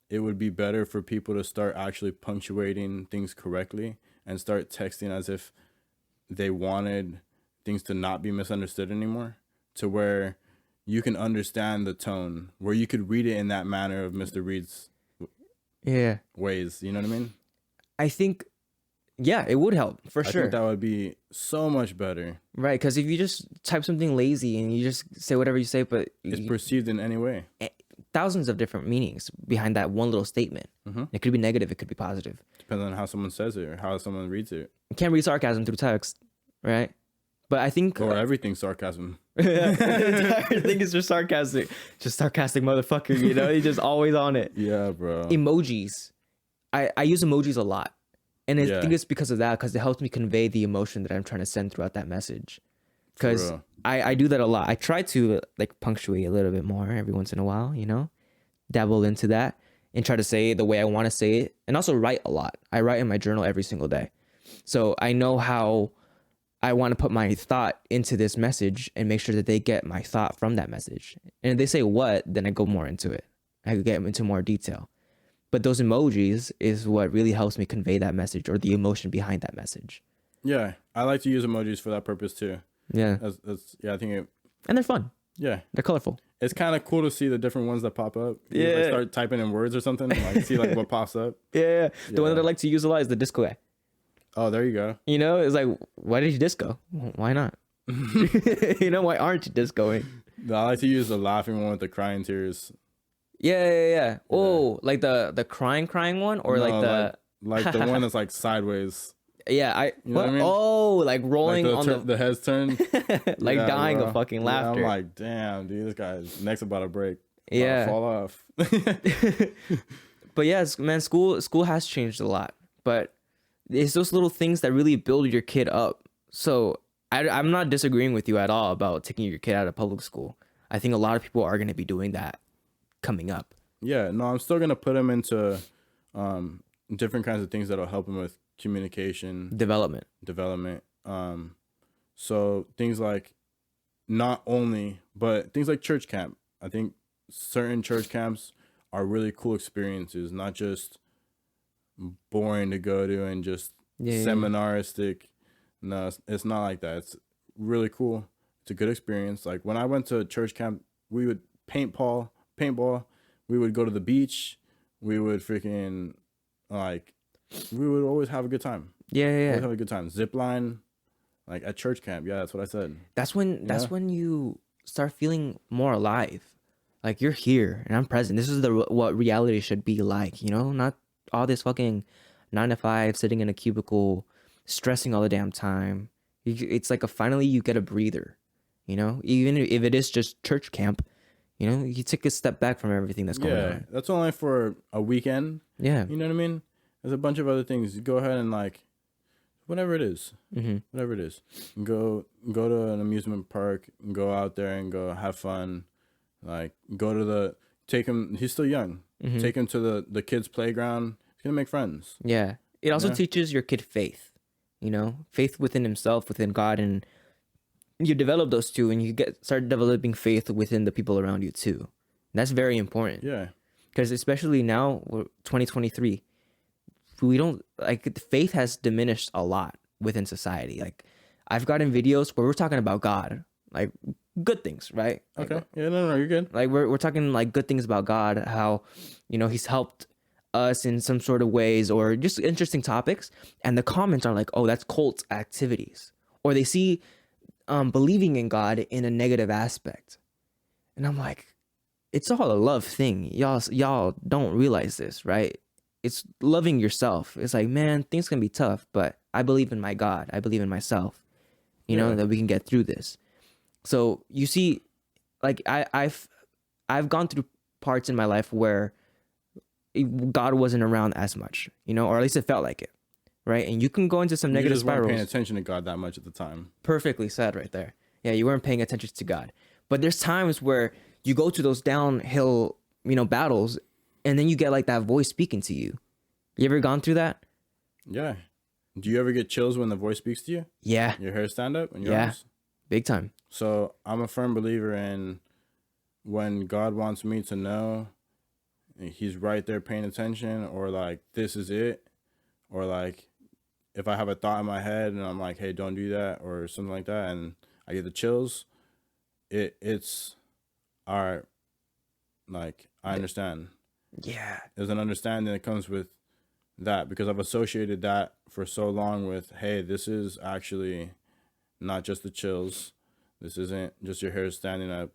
it would be better for people to start actually punctuating things correctly and start texting as if they wanted things to not be misunderstood anymore, to where you can understand the tone, where you could read it in that manner of Mr. Reed's ways? You know what I mean? I think, yeah, it would help for sure. I think that would be so much better. Right, because if you just type something lazy and you just say whatever you say, but it's perceived in any way. Thousands of different meanings behind that one little statement. Mm-hmm. It could be negative, it could be positive. Depends on how someone says it or how someone reads it. You can't read sarcasm through text, right? But I think... Or everything's sarcasm. Everything is just sarcastic. Just sarcastic motherfucker, you know? He's just always on it. Yeah, bro. Emojis. I use emojis a lot. And I think it's because of that, because it helps me convey the emotion that I'm trying to send throughout that message. Because I do that a lot. I try to like punctuate a little bit more every once in a while, you know? Dabble into that and try to say it the way I want to say it. And also write a lot. I write in my journal every single day. So I know how I want to put my thought into this message and make sure that they get my thought from that message. And if they say what, then I go more into it. I get into more detail. But those emojis is what really helps me convey that message or the emotion behind that message. Yeah, I like to use emojis for that purpose too. Yeah. I think it... And they're fun. Yeah. They're colorful. It's kind of cool to see the different ones that pop up. You like start typing in words or something, and like see like what pops up. Yeah. The one that I like to use a lot is the disco guy. Oh, there you go. You know, it's like, why did you disco? Why not? You know, why aren't you discoing? I like to use the laughing one with the crying tears. Yeah. Oh, like the crying one, or No, like the like the one that's like sideways. Yeah, you know what I mean? Oh, like rolling like on the head's turned, like dying bro. of fucking laughter. Yeah, I'm like, damn, dude, this guy's neck's about to break. Yeah, fall off. But yes, man, school has changed a lot. But it's those little things that really build your kid up. So I'm not disagreeing with you at all about taking your kid out of public school. I think a lot of people are going to be doing that coming up. Yeah, no, I'm still gonna put him into different kinds of things that'll help him with communication, Development. So things like not only, but things like church camp. I think certain church camps are really cool experiences, not just boring to go to and just seminaristic. No, it's not like that. It's really cool. It's a good experience. Like when I went to church camp, we would paintball. We would go to the beach. We would freaking we would always have a good time. Yeah. Always have a good time. Zip line, like at church camp. Yeah, that's what I said. That's when you start feeling more alive. Like you're here and I'm present. This is what reality should be like, you know? Not all this fucking 9 to 5 sitting in a cubicle, stressing all the damn time. It's like finally you get a breather, you know? Even if it is just church camp, you know, you take a step back from everything that's going on. Yeah, that's only for a weekend. Yeah. You know what I mean? There's a bunch of other things. You go ahead and whatever it is. Whatever it is. Go to an amusement park, go out there and go have fun. Like take him, he's still young. Take him to the kids' playground. He's gonna make friends. Yeah. It also teaches your kid faith, you know, faith within himself, within God, and you develop those two and you start developing faith within the people around you too. And that's very important. Yeah. Because especially now, 2023, we don't faith has diminished a lot within society. Like I've gotten videos where we're talking about God, like good things, right? Okay. Yeah, no, you're good. Like we're talking like good things about God, how, you know, he's helped us in some sort of ways or just interesting topics. And the comments are like, oh, that's cult activities. Or they see believing in God in a negative aspect. And I'm like, it's all a love thing. Y'all don't realize this, right? It's loving yourself. It's like, man, things can be tough, but I believe in my God. I believe in myself, you know, that we can get through this. So you see, like I've gone through parts in my life where God wasn't around as much, you know, or at least it felt like it, right? And you can go into some negative just weren't spirals. paying attention to God that much at the time. Perfectly said right there. Yeah, you weren't paying attention to God. But there's times where you go to those downhill, you know, battles, and then you get like that voice speaking to you. You ever gone through that? Yeah. Do you ever get chills when the voice speaks to you? Yeah. Your hair stand up? And your arms? Big time. So I'm a firm believer in when God wants me to know he's right there paying attention, or like this is it, or like if I have a thought in my head and I'm like, hey, don't do that or something like that, and I get the chills, it's all right. Like I understand. Yeah. There's an understanding that comes with that because I've associated that for so long with, hey, this is actually not just the chills. This isn't just your hair standing up.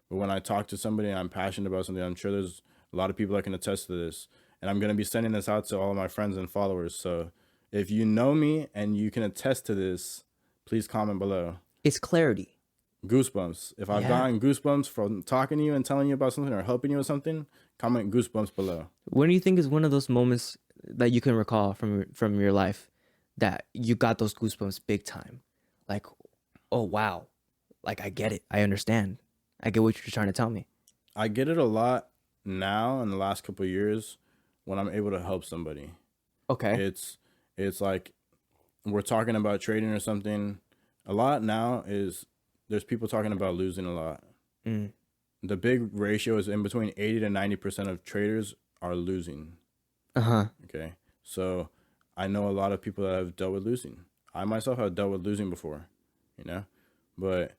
But when I talk to somebody and I'm passionate about something, I'm sure there's a lot of people that can attest to this. And I'm going to be sending this out to all of my friends and followers. So if you know me and you can attest to this, please comment below. It's clarity. Goosebumps. If I've gotten goosebumps from talking to you and telling you about something or helping you with something, comment goosebumps below. When do you think is one of those moments that you can recall from your life that you got those goosebumps big time? Like, oh, wow. Like, I get it. I understand. I get what you're trying to tell me. I get it a lot now in the last couple of years when I'm able to help somebody. Okay. It's like we're talking about trading or something. A lot now is there's people talking about losing a lot. The big ratio is in between 80 to 90% of traders are losing. Okay. So I know a lot of people that have dealt with losing. I myself have dealt with losing before, you know, but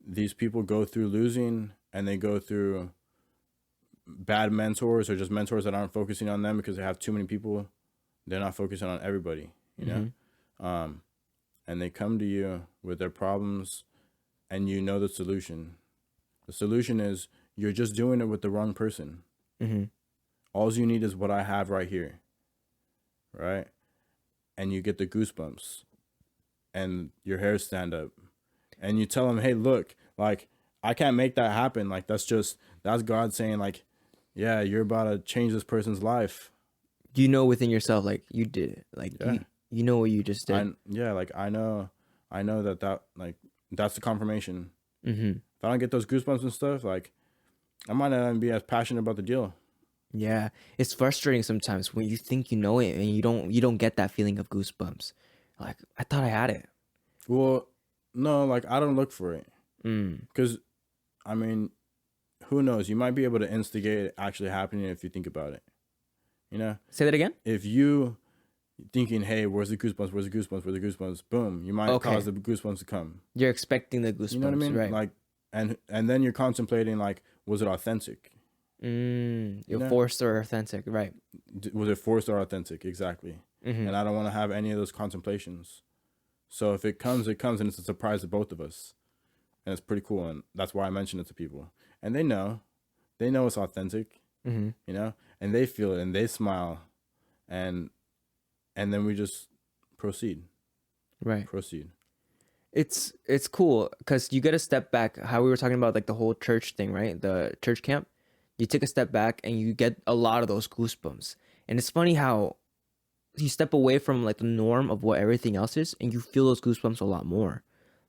these people go through losing and they go through bad mentors or just mentors that aren't focusing on them because they have too many people. They're not focusing on everybody, you know? And they come to you with their problems and you know the solution. The solution is you're just doing it with the wrong person. All you need is what I have right here, right? And you get the goosebumps and your hair stand up and you tell them, hey, look, like I can't make that happen. Like that's God saying like, yeah, you're about to change this person's life. You know within yourself, like you did it. Like Yeah. you know what you just did. Like I know that like that's the confirmation. Mm-hmm. If I don't get those goosebumps and stuff, like I might not even be as passionate about the deal. Yeah, it's frustrating sometimes when you think you know it and you don't get that feeling of goosebumps. Like I thought I had it. Well, no, like I don't look for it Mm. because, I mean, who knows? You might be able to instigate it actually happening if you think about it. You know, Say that again. if you thinking, hey, where's the goosebumps? Where's the goosebumps? Where's the goosebumps? Boom, you might cause the goosebumps to come. You're expecting the goosebumps. You know what I mean? Right. Like, and then you're contemplating like, was it authentic? You're forced or authentic, right? Was it forced or authentic? Exactly. Mm-hmm. And I don't want to have any of those contemplations. So if it comes, it comes, and it's a surprise to both of us, and it's pretty cool. And that's why I mention it to people, and they know it's authentic. Mm-hmm. You know, and they feel it, and they smile, and then we just proceed. Right. Proceed. It's cool because you get a step back. How we were talking about like the whole church thing, right? The church camp. You take a step back and you get a lot of those goosebumps. And it's funny how you step away from like the norm of what everything else is, and you feel those goosebumps a lot more.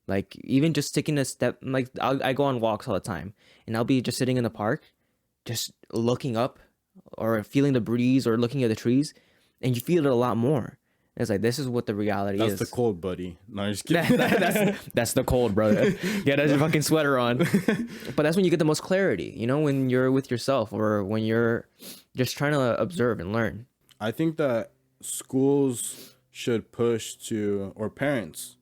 Like even just taking a step, like I go on walks all the time, and I'll be just sitting in the park, just looking up, or feeling the breeze, or looking at the trees, and you feel it a lot more. It's like this is what the reality is. That's the cold, buddy. No, I'm just kidding. that's the cold, brother. Get a fucking sweater on. But that's when you get the most clarity, you know, when you're with yourself or when you're just trying to observe and learn. I think that schools should push to, or parents,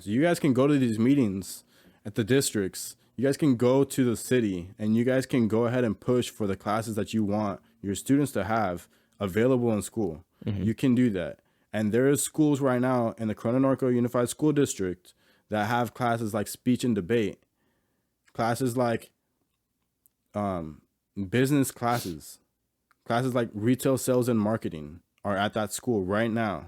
you guys can go to these meetings at the districts. You guys can go to the city, and you guys can go ahead and push for the classes that you want your students to have available in school. Mm-hmm. You can do that. And there is schools right now in the Corona Norco Unified School District that have classes like speech and debate, classes like business classes like retail sales and marketing are at that school right now.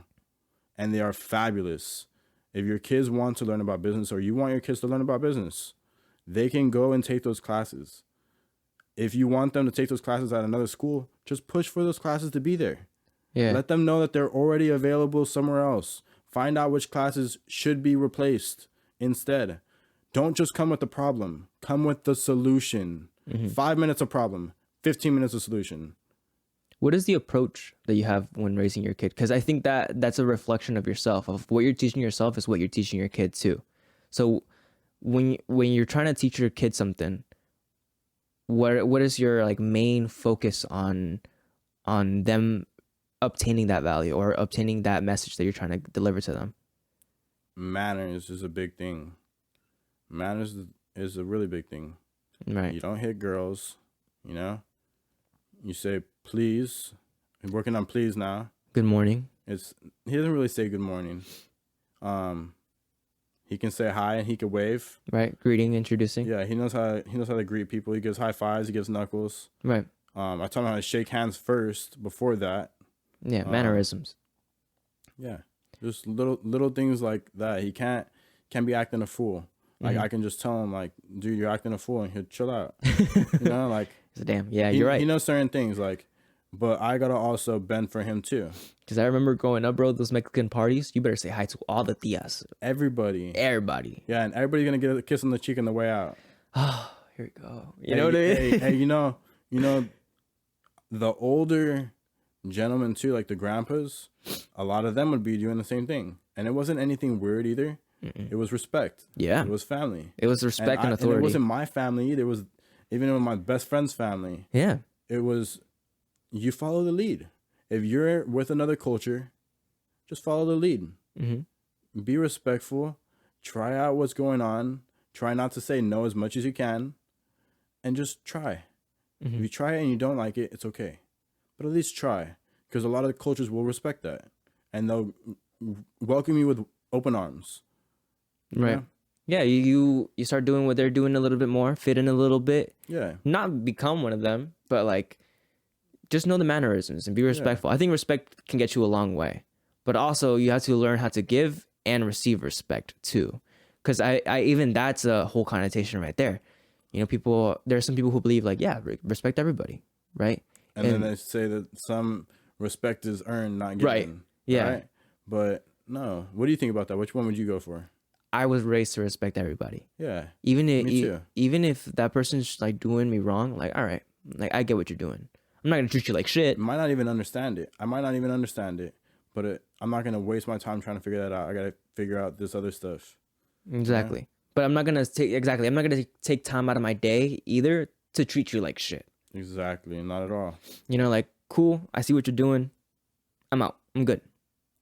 And they are fabulous. If your kids want to learn about business, or you want your kids to learn about business, they can go and take those classes. If you want them to take those classes at another school, just push for those classes to be there. Yeah. Let them know that they're already available somewhere else. Find out which classes should be replaced instead. Don't just come with the problem. Come with the solution. 5 minutes of problem, 15 minutes of solution. What is the approach that you have when raising your kid? Because I think that that's a reflection of yourself. Of what you're teaching yourself is what you're teaching your kid too. So when you're trying to teach your kid something, what is your like main focus on them obtaining that value or obtaining that message that you're trying to deliver to them? Manners is a big thing. Manners is a really big thing. Right. You don't hit girls, you know? You say, please. I'm working on please now. Good morning. He doesn't really say good morning. He can say hi and he can wave. Right. Greeting, introducing. Yeah, he knows how to greet people. He gives high fives, he gives knuckles. Right. I taught him how to shake hands first before that. Yeah, mannerisms. Yeah. Just little things like that. He can't be acting a fool. Like I can just tell him like, dude, you're acting a fool, and he'll chill out. You know, like Damn, yeah, you're right. He knows certain things, like, but I gotta also bend for him too. Because I remember growing up, bro, those Mexican parties, you better say hi to all the tias. Everybody. Yeah, and everybody's gonna get a kiss on the cheek on the way out. Oh, here we go. You know what I mean? Hey, you know, the older gentlemen too, like the grandpas, a lot of them would be doing the same thing, and it wasn't anything weird either. It was respect. Yeah, it was family. It was respect and authority. And it wasn't my family either. It was even with my best friend's family. Yeah, it was. You follow the lead. If you're with another culture, just follow the lead. Be respectful. Try out what's going on. Try not to say no as much as you can, and just try. If you try it and you don't like it, it's okay. But at least try, because a lot of the cultures will respect that, and they'll welcome you with open arms. Right. Yeah, you start doing what they're doing a little bit more, fit in a little bit. Yeah. Not become one of them, but like just know the mannerisms and be respectful. I think respect can get you a long way. But also you have to learn how to give and receive respect too. Because I even that's a whole connotation right there. You know, there are some people who believe like, yeah, respect everybody. right? And then they say that some respect is earned, not given. Right. Yeah. Right? But no. What do you think about that? Which one would you go for? I was raised to respect everybody. Yeah. Even if Me too. even if that person's like doing me wrong, like, all right, like I get what you're doing. I'm not gonna treat you like shit. I might not even understand it. But I'm not gonna waste my time trying to figure that out. I gotta figure out this other stuff. Exactly. Yeah. But I'm not gonna take time out of my day either to treat you like shit. Exactly. Not at all. You know, like, cool, I see what you're doing. I'm out. I'm good.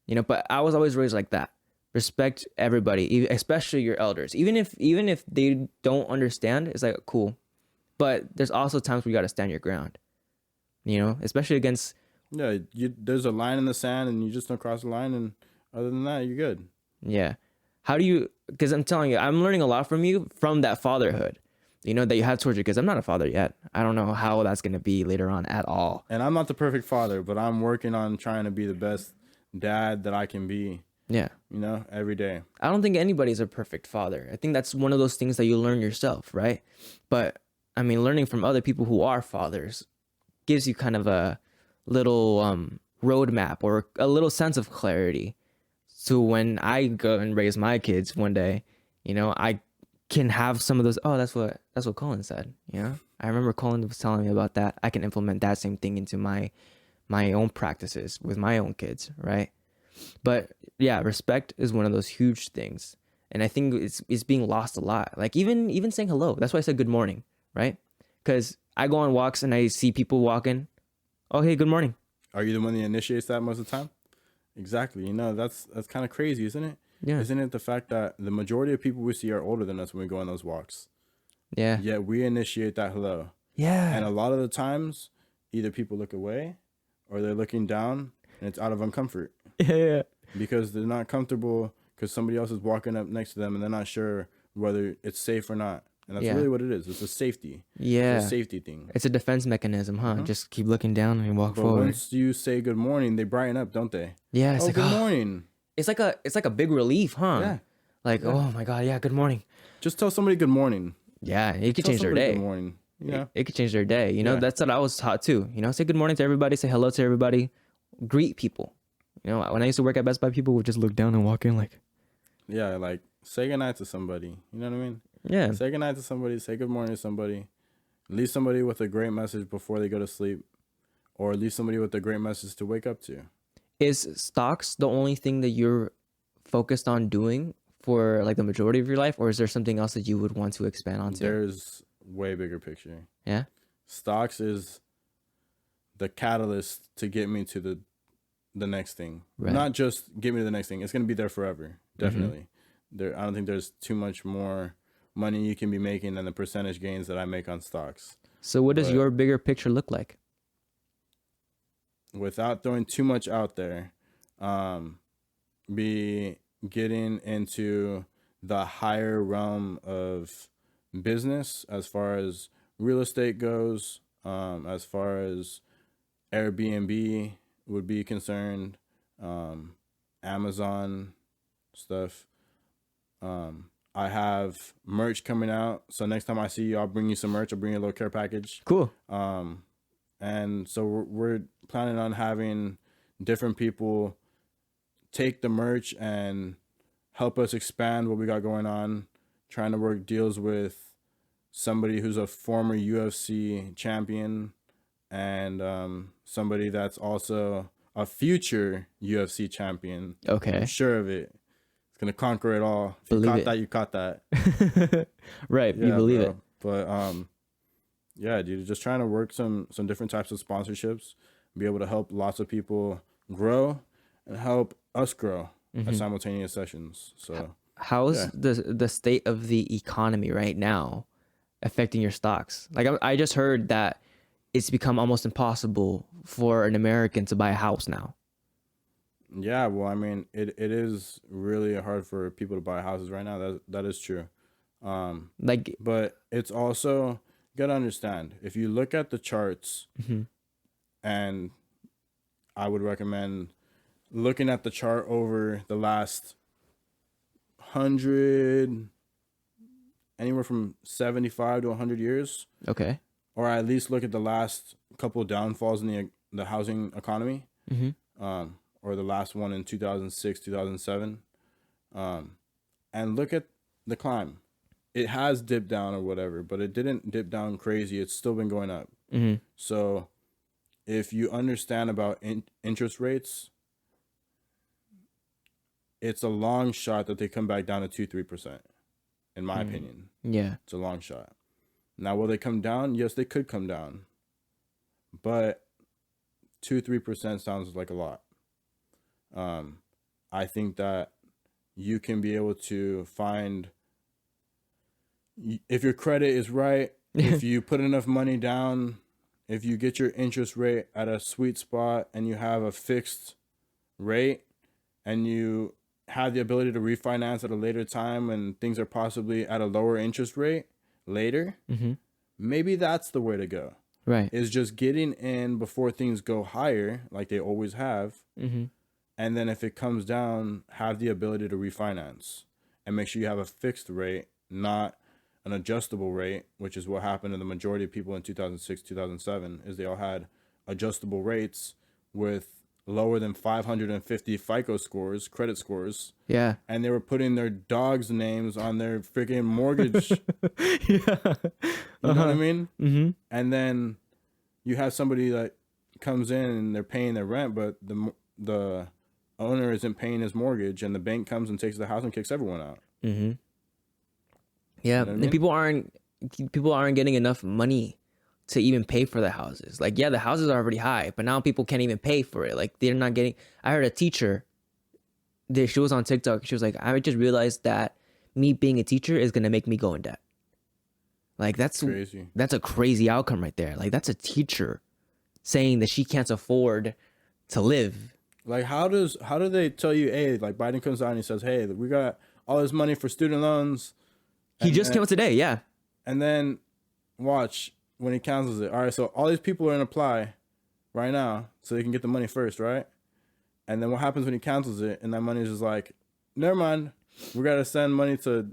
You know, but I was always raised like that. Respect everybody, especially your elders. Even if they don't understand, it's like, cool. But there's also times where you got to stand your ground. You know, especially against. Yeah, there's a line in the sand, and you just don't cross the line, and other than that, you're good. Yeah. How do you? Because I'm telling you, I'm learning a lot from you from that fatherhood. You know, that you have towards you. Because I'm not a father yet. I don't know how that's gonna be later on at all. And I'm not the perfect father, but I'm working on trying to be the best dad that I can be. Yeah. You know, every day. I don't think anybody's a perfect father. I think that's one of those things that you learn yourself, right? But I mean, learning from other people who are fathers gives you kind of a little roadmap or a little sense of clarity. So when I go and raise my kids one day, you know, I can have some of those. Oh, that's what Cullen said. You know, I remember Cullen was telling me about that. I can implement that same thing into my own practices with my own kids, right? But yeah, respect is one of those huge things, and I think it's being lost a lot. Like even saying hello. That's why I said good morning, right? Because I go on walks and I see people walking. Oh, hey, good morning. Are you the one that initiates that most of the time? Exactly. You know, that's kind of crazy, isn't it? Yeah. Isn't it the fact that the majority of people we see are older than us when we go on those walks? Yeah. Yet we initiate that hello. Yeah. And a lot of the times, either people look away or they're looking down, and it's out of uncomfort. Yeah. Because they're not comfortable because somebody else is walking up next to them and they're not sure whether it's safe or not. And that's really what it is. It's a safety. Yeah. It's a safety thing. It's a defense mechanism, huh? Just keep looking down and walk But forward. once you say good morning, they brighten up, don't they? Yeah. It's like, good morning. It's like a big relief, huh? Yeah. Like, oh my God, yeah, good morning. Just tell somebody good morning. Yeah, it could Tell change their somebody day. Good morning. Yeah. It could change their day. You know, Yeah. that's what I was taught too. You know, say good morning to everybody, say hello to everybody, greet people. You know, when I used to work at Best Buy, people would just look down and walk in like. Yeah, like say goodnight to somebody. You know what I mean? Yeah. Say goodnight to somebody. Say good morning to somebody. Leave somebody with a great message before they go to sleep, or leave somebody with a great message to wake up to. Is stocks the only thing that you're focused on doing for like the majority of your life, or is there something else that you would want to expand onto? There's way bigger picture. Yeah. Stocks is the catalyst to get me to the next thing. Right. Not just get me to the next thing. It's gonna be there forever. Definitely. I don't think there's too much more money you can be making than the percentage gains that I make on stocks. So what does your bigger picture look like? Without throwing too much out there, be getting into the higher realm of business as far as real estate goes, as far as Airbnb would be concerned, Amazon stuff. I have merch coming out, so next time I see you, I'll bring you some merch. I'll bring you a little care package. Cool. And so we're planning on having different people take the merch and help us expand what we got going on, trying to work deals with somebody who's a former UFC champion and somebody that's also a future UFC champion. Okay. I'm sure of it. It's going to conquer it all. If Believe you caught it. that, you caught that. Right. Yeah, You believe bro. it. But yeah, dude, just trying to work some different types of sponsorships, be able to help lots of people grow and help us grow at simultaneous sessions. So how's the state of the economy right now affecting your stocks? Like I just heard that it's become almost impossible for an American to buy a house now. yeah, well, I mean, it is really hard for people to buy houses right now. That is true. Like, But it's also, you gotta understand, if you look at the charts, and I would recommend looking at the chart over the last 100, anywhere from 75 to 100 years, okay. or at least look at the last couple downfalls in the housing economy, or the last one in 2006, 2007, and look at the climb. It has dipped down or whatever, but it didn't dip down crazy. It's still been going up. So if you understand about interest rates, it's a long shot that they come back down to 2-3%, in my opinion. Yeah. It's a long shot. Now, will they come down? Yes, they could come down. But 2-3% sounds like a lot. I think that you can be able to find, if your credit is right, if you put enough money down, if you get your interest rate at a sweet spot and you have a fixed rate and you have the ability to refinance at a later time and things are possibly at a lower interest rate later, maybe that's the way to go. Right. Is just getting in before things go higher, like they always have. And then if it comes down, have the ability to refinance and make sure you have a fixed rate, not an adjustable rate, which is what happened to the majority of people in 2006, 2007, is they all had adjustable rates with lower than 550 FICO scores, credit scores. Yeah. And they were putting their dogs' names on their freaking mortgage. Yeah. You know what I mean? And then you have somebody that comes in and they're paying their rent, but the owner isn't paying his mortgage, and the bank comes and takes the house and kicks everyone out. Yeah. You know what I mean? And people aren't getting enough money to even pay for the houses. Like, yeah, the houses are already high, but now people can't even pay for it. Like, they're not getting. I heard a teacher, she was on TikTok. She was like, I just realized that me being a teacher is gonna make me go in debt. Like, that's crazy. That's a crazy outcome right there. Like, that's a teacher saying that she can't afford to live. Like, how do they tell you, hey, like Biden comes out and he says, hey, we got all this money for student loans. He just came out today, yeah. And then watch when he cancels it. All right, so all these people are in apply right now so they can get the money first, right? And then what happens when he cancels it and that money is just like, never mind, we got to send money to,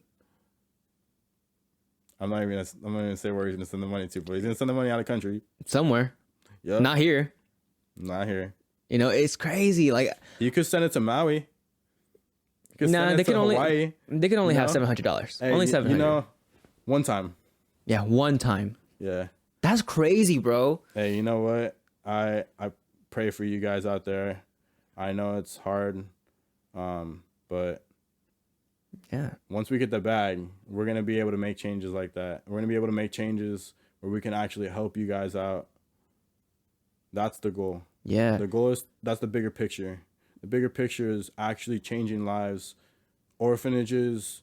I'm not even gonna say where he's gonna send the money to, but he's gonna send the money out of the country. Somewhere. Yep. Not here. Not here. You know, it's crazy. Like, you could send it to Maui. nah, they can only Hawaii. They can only have $700. Hey, only $700. You know, one time. Yeah, one time. Yeah. That's crazy, bro. Hey, you know what? I pray for you guys out there. I know it's hard, but yeah, once we get the bag, we're gonna be able to make changes like that. We're gonna be able to make changes where we can actually help you guys out. That's the goal. Yeah. The goal is, that's the bigger picture. The bigger picture is actually changing lives. Orphanages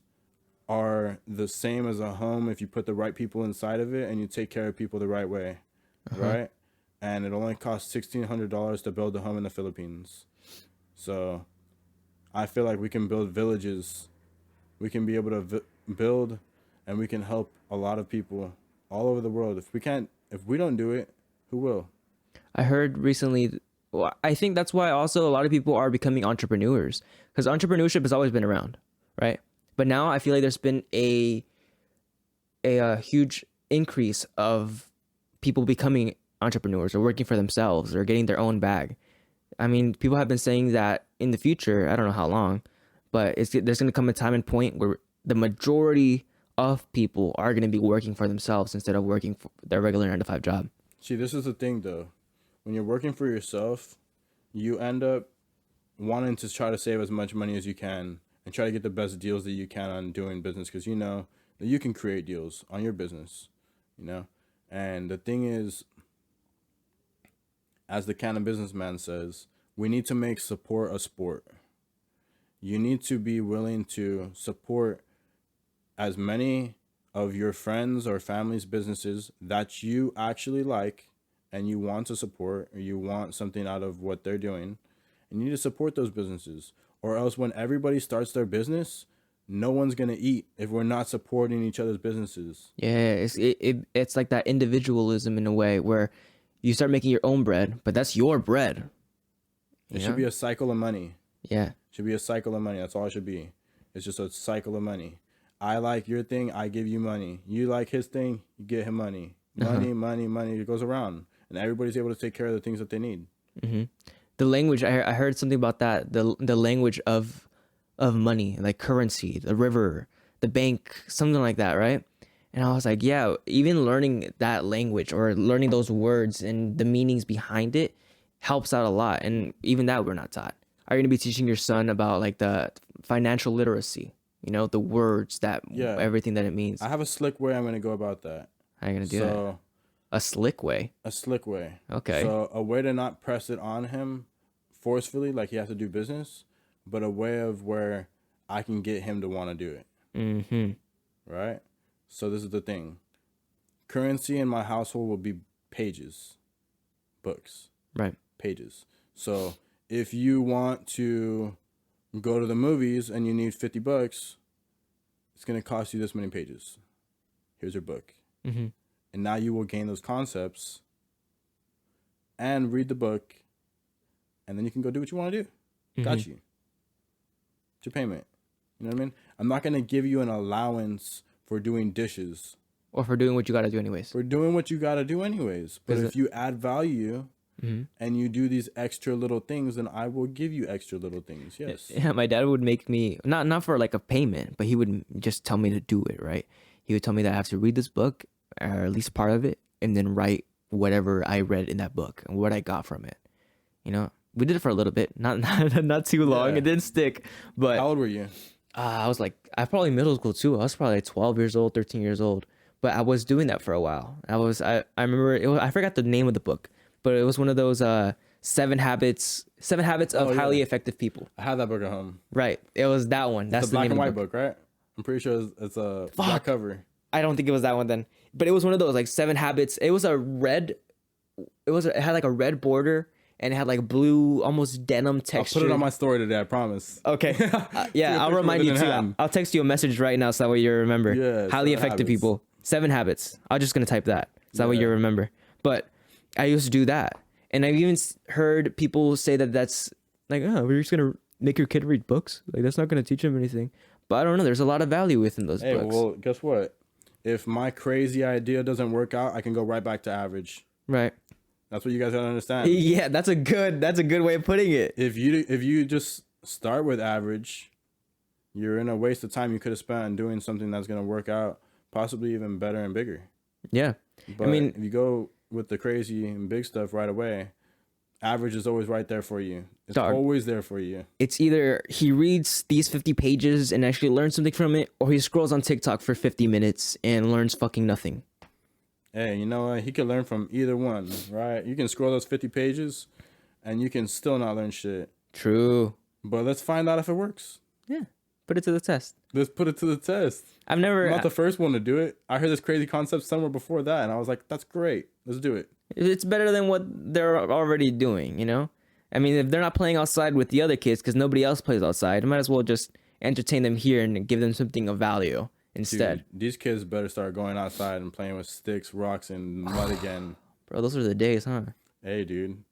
are the same as a home if you put the right people inside of it and you take care of people the right way, right? And it only costs $1,600 to build a home in the Philippines. So I feel like we can build villages. We can be able to build, and we can help a lot of people all over the world. If we don't do it, who will? I heard recently, well, I think that's why also a lot of people are becoming entrepreneurs, because entrepreneurship has always been around, right? But now I feel like there's been a huge increase of people becoming entrepreneurs or working for themselves or getting their own bag. I mean, people have been saying that in the future, I don't know how long, but there's going to come a time and point where the majority of people are going to be working for themselves instead of working for their regular 9-to-5 job. See, this is the thing, though. When you're working for yourself, you end up wanting to try to save as much money as you can and try to get the best deals that you can on doing business, because you know that you can create deals on your business, you know? And the thing is, as the Canon businessman says, we need to make support a sport. You need to be willing to support as many of your friends or family's businesses that you actually like and you want to support, or you want something out of what they're doing, and you need to support those businesses. Or else when everybody starts their business, no one's going to eat if we're not supporting each other's businesses. Yeah, it's like that individualism in a way where you start making your own bread, but that's your bread. It should be a cycle of money. Yeah. It should be a cycle of money. That's all it should be. It's just a cycle of money. I like your thing, I give you money. You like his thing, you get him money. Money. It goes around, and everybody's able to take care of the things that they need. The language, I heard something about that. The language of money, like currency, the river, the bank, something like that, right? And I was like, yeah, even learning that language or learning those words and the meanings behind it helps out a lot. And even that we're not taught. Are you gonna be teaching your son about like the financial literacy? You know, the words that everything that it means. I have a slick way I'm gonna go about that. How are you gonna do that? A slick way. A slick way. Okay. So a way to not press it on him forcefully, like he has to do business, but a way of where I can get him to want to do it. Mm-hmm. Right? So this is the thing. Currency in my household will be pages. Books. Right. Pages. So if you want to go to the movies and you need $50, it's going to cost you this many pages. Here's your book. Mm-hmm. And now you will gain those concepts and read the book, and then you can go do what you want to do. Got you. It's your payment. You know what I mean? I'm not going to give you an allowance for doing dishes. Or for doing what you got to do anyways. For doing what you got to do anyways. But if you add value and you do these extra little things, then I will give you extra little things. Yes. Yeah, my dad would make me, not for like a payment, but he would just tell me to do it, right? He would tell me that I have to read this book, or at least part of it, and then write whatever I read in that book and what I got from it. You know, we did it for a little bit, not too long. Yeah. It didn't stick. But How old were you? I was probably middle school too. I was probably like 12 years old, 13 years old. But I was doing that for a while. I remember I forgot the name of the book, but it was one of those 7 habits of highly effective people. I had that book at home. Right. It was that one. That's It's a the black name and of white the book. book, right? I'm pretty sure it's a black cover. I don't think it was that one then. But it was one of those like 7 habits. It had like a red border and it had like blue, almost denim texture. I'll put it on my story today, I promise. Okay. Yeah, I'll remind you too. I'll text you a message right now so that way you remember. Yeah, Highly 7 effective habits. people. 7 habits. I'm just going to type that so that way you remember. But I used to do that. And I've even heard people say that that's like, oh, we're just going to make your kid read books. Like, that's not going to teach him anything. But I don't know. There's a lot of value within those books. Well, guess what? If my crazy idea doesn't work out, I can go right back to average. Right. That's what you guys gotta understand. Yeah, that's a good way of putting it. If you just start with average, you're in a waste of time you could have spent doing something that's gonna work out, possibly even better and bigger. Yeah. But if you go with the crazy and big stuff right away, average is always right there for you. It's always there for you. It's either he reads these 50 pages and actually learns something from it, or he scrolls on TikTok for 50 minutes and learns fucking nothing. Hey, you know what? He can learn from either one, right? You can scroll those 50 pages and you can still not learn shit. True. But let's find out if it works. Yeah. Put it to the test. Let's put it to the test. I'm not the first one to do it. I heard this crazy concept somewhere before that, and I was like, that's great. Let's do it. It's better than what they're already doing, you know? I mean, if they're not playing outside with the other kids because nobody else plays outside, I might as well just entertain them here and give them something of value instead. Dude, these kids better start going outside and playing with sticks, rocks, and mud again. Bro, those are the days, huh? Hey, dude.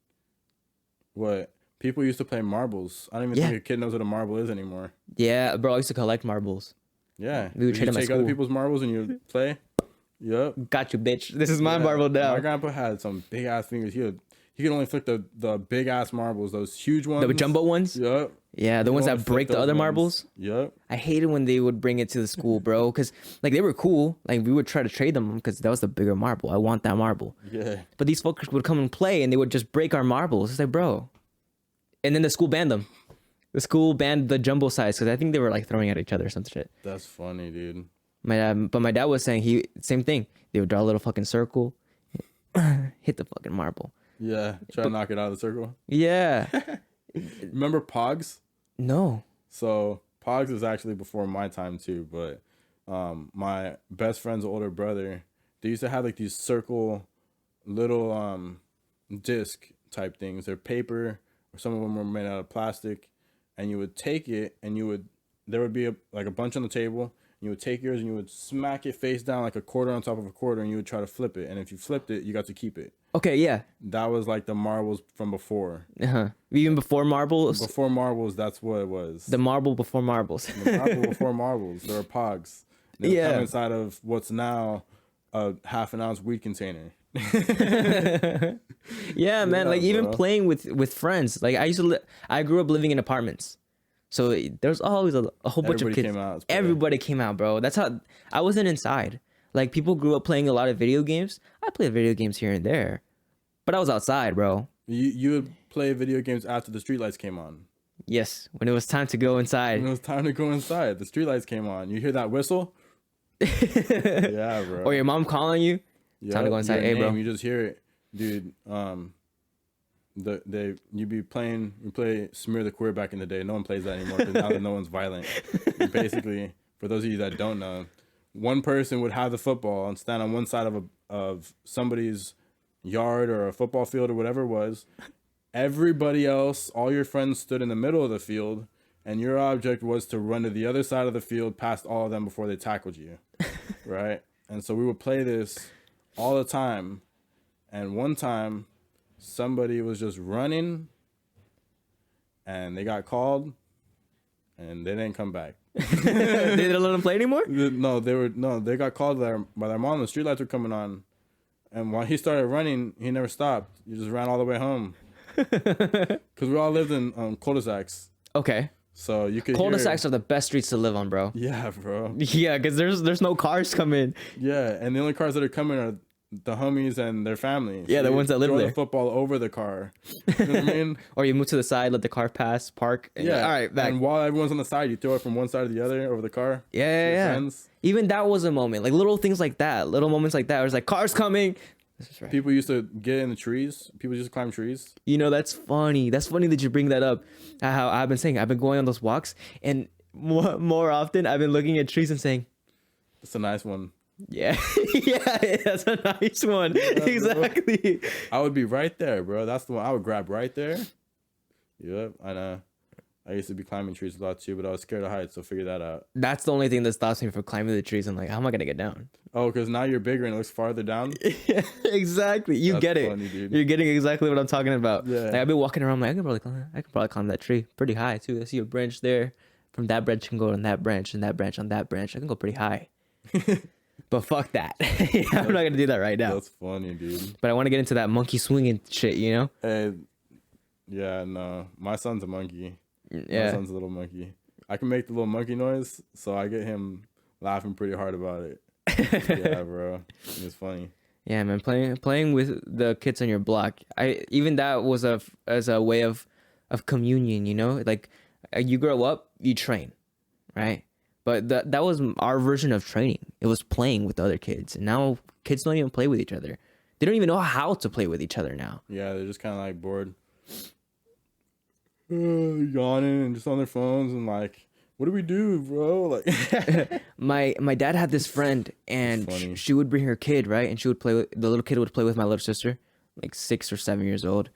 What? People used to play marbles. I don't even think a kid knows what a marble is anymore. Yeah, bro, I used to collect marbles. Yeah. We would trade them at take school. other people's marbles and you play? Yep. Got you, bitch. This is my marble now. My grandpa had some big ass fingers. He could only flick the big ass marbles, those huge ones. The jumbo ones? Yep. Yeah, the ones that break the other marbles. Yep. I hated when they would bring it to the school, bro, because like they were cool. Like we would try to trade them because that was the bigger marble. I want that marble. Yeah. But these folks would come and play and they would just break our marbles. It's like, bro. And then the school banned them. The school banned the jumbo size because I think they were like throwing at each other or some shit. That's funny, dude. But my dad was saying same thing. They would draw a little fucking circle, hit the fucking marble. Yeah, try to knock it out of the circle. Yeah. Remember Pogs? No. So Pogs was actually before my time too, but my best friend's older brother, they used to have like these circle little disc type things. They're paper, or some of them were made out of plastic, and you would take it and there would be a bunch on the table. You would take yours and you would smack it face down like a quarter on top of a quarter, and you would try to flip it. And if you flipped it, you got to keep it. Okay, yeah. That was like the marbles from before. Uh-huh. Even before marbles? Before marbles, that's what it was. The marble before marbles. The marble before marbles. There were Pogs. They would come inside of what's now a half an ounce weed container. Yeah, man. Like even bro. playing with friends. Like I grew up living in apartments, so there's always a whole bunch of Everybody kids. came out. Everybody came out, bro. That's how I wasn't inside. Like people grew up playing a lot of video games. I played video games here and there, but I was outside, bro. You would play video games after the streetlights came on. Yes, when it was time to go inside. When it was time to go inside, the streetlights came on. You hear that whistle? Yeah, bro. Or your mom calling you. Yeah, Time to go inside. Hey, bro. You just hear it, dude. You play Smear the Queer back in the day. No one plays that anymore because now that no one's violent. Basically, for those of you that don't know, one person would have the football and stand on one side of somebody's yard or a football field or whatever it was. Everybody else, all your friends stood in the middle of the field, and your object was to run to the other side of the field past all of them before they tackled you, right? And so we would play this all the time. And one time, somebody was just running, and they got called, and they didn't come back. They didn't let them play anymore? No, they got called by their mom. The streetlights were coming on, and while he started running, he never stopped. He just ran all the way home. Because we all lived in cul-de-sacs. Okay. So you could Cul-de-sacs are the best streets to live on, bro. Yeah, bro. Yeah, because there's no cars coming. Yeah, and the only cars that are coming are the homies and their families. Yeah, the ones that live throw there. the football over the car. You know what I mean? Or you move to the side, let the car pass, park. And Yeah. all right, back. And while everyone's on the side, you throw it from one side to the other over the car. Yeah. Friends. Even that was a moment. Like little things like that. Little moments like that. Where it's like, cars coming. This is right. People used to get in the trees. People used to climb trees. You know, that's funny. That's funny that you bring that up. How I've been saying, I've been going on those walks, and more often, I've been looking at trees and saying, It's a nice one. yeah, yeah, that's a nice one. Yeah, exactly. I would be right there, bro. That's the one I would grab right there. Yep, I know. I used to be climbing trees a lot too, but I was scared of heights, so figure that out. That's the only thing that stops me from climbing the trees. I'm like, how am I gonna get down? Oh, because now you're bigger and it looks farther down? Yeah, exactly. You That's get it. funny, dude. You're getting exactly what I'm talking about. Yeah. Like, I've been walking around. Like, I could probably climb that tree pretty high too. I see a branch there. From that branch, you can go on that branch, and that branch on that branch. I can go pretty high. But fuck that. Yeah, I'm not gonna do that right now. That's funny, dude. But I want to get into that monkey swinging shit. You know? Hey, yeah, no. My son's a monkey. My Yeah. son's a little monkey. I can make the little monkey noise, so I get him laughing pretty hard about it. Yeah, bro. It's funny. Yeah, man. Playing with the kids on your block. Even that was as a way of communion. You know, like you grow up, you train, right? But that was our version of training. It was playing with other kids, and now kids don't even play with each other. They don't even know how to play with each other now. Yeah, they're just kind of like bored, yawning and just on their phones and like, what do we do, bro? Like, My dad had this friend, and funny. she would bring her kid, right? And she would play with the little kid would play with my little sister, like 6 or 7 years old,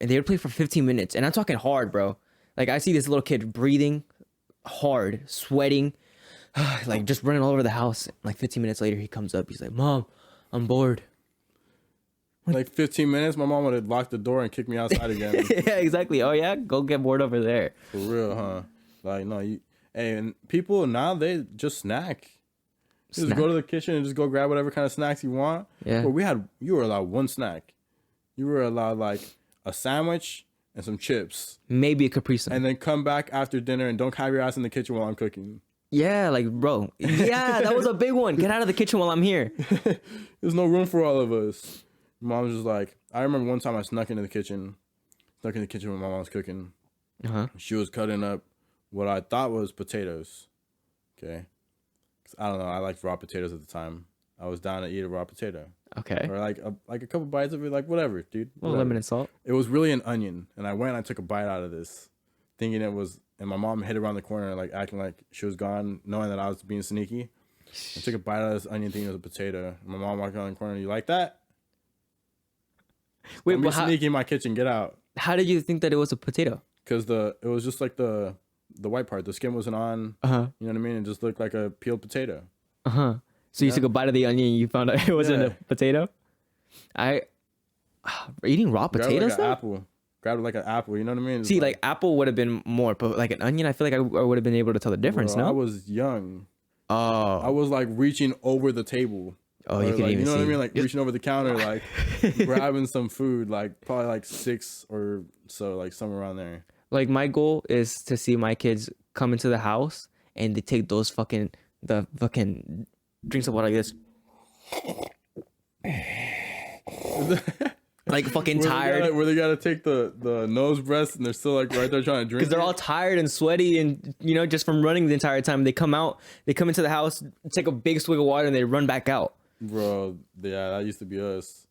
and they would play for 15 minutes. And I'm talking hard, bro. Like I see this little kid breathing hard, sweating, like just running all over the house. Like 15 minutes later, he comes up. He's like, "Mom, I'm bored." like 15 minutes, my mom would have locked the door and kicked me outside again. Yeah, exactly. Oh yeah, go get bored over there. For real, huh? Like, no, hey, and people now, they just snack. You just go to the kitchen and just go grab whatever kind of snacks you want. Yeah. But you were allowed one snack. You were allowed like a sandwich and some chips. Maybe a Capri Sun. And then come back after dinner and don't have your ass in the kitchen while I'm cooking. Yeah, like bro. Yeah, that was a big one. Get out of the kitchen while I'm here. There's no room for all of us. Mom was just like, I remember one time I snuck into the kitchen when my mom was cooking. Uh-huh. She was cutting up what I thought was potatoes. Okay. 'Cause I don't know. I liked raw potatoes at the time. I was down to eat a raw potato. Okay. Or like a couple bites of it, like whatever, dude. Well, Whatever. lemon and salt. It was really an onion. And I went and I took a bite out of this, thinking it was, and my mom hid around the corner, like acting like she was gone, knowing that I was being sneaky. I took a bite out of this onion thinking it was a potato. My mom walked around the corner, you like that? Wait, Don't be but sneaky in my kitchen, get out. how did you think that it was a potato? Because it was just like the white part. The skin wasn't on. Uh-huh. You know what I mean? It just looked like a peeled potato. Uh-huh. So you took a bite of the onion and you found out it wasn't Yeah. a potato? Eating raw potatoes though? Apple. Grabbed like an apple. You know what I mean? It's See, like apple would have been more, but like an onion, I feel like I would have been able to tell the difference, bro, no? I was young. Oh. I was like reaching over the table. Oh, or you could like, even you know see. what I mean? Like reaching over the counter, like grabbing some food, like probably like 6 or so, like somewhere around there. Like my goal is to see my kids come into the house and they take the fucking drinks of water like this. Like fucking tired. Where they gotta take the nose breaths and they're still like right there trying to drink. Because they're it. all tired and sweaty and, you know, just from running the entire time. They come into the house, take a big swig of water, and they run back out. Bro, yeah, that used to be us.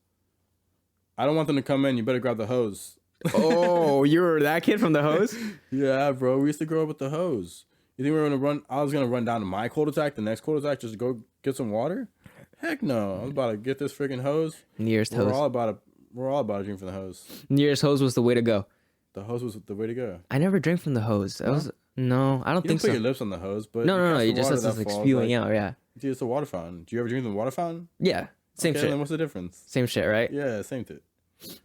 I don't want them to come in. You better grab the hose. Oh, you were that kid from the hose? Yeah, bro. We used to grow up with the hose. You think we were gonna run? I was gonna run down to my cul-de-sac, the next cul-de-sac, just to go get some water. Heck no! I was about to get this freaking hose. Nearest hose. We're all about to drink from the hose. Nearest hose was the way to go. The hose was the way to go. I never drank from the hose. I don't You think don't so. put your lips on the hose, but No. catch You the just water have that like falls, spewing like, out. Yeah. Dude, it's a water fountain. Do you ever drink from the water fountain? Yeah. Same Okay, shit. then what's the difference? Same shit, right? Yeah, same thing.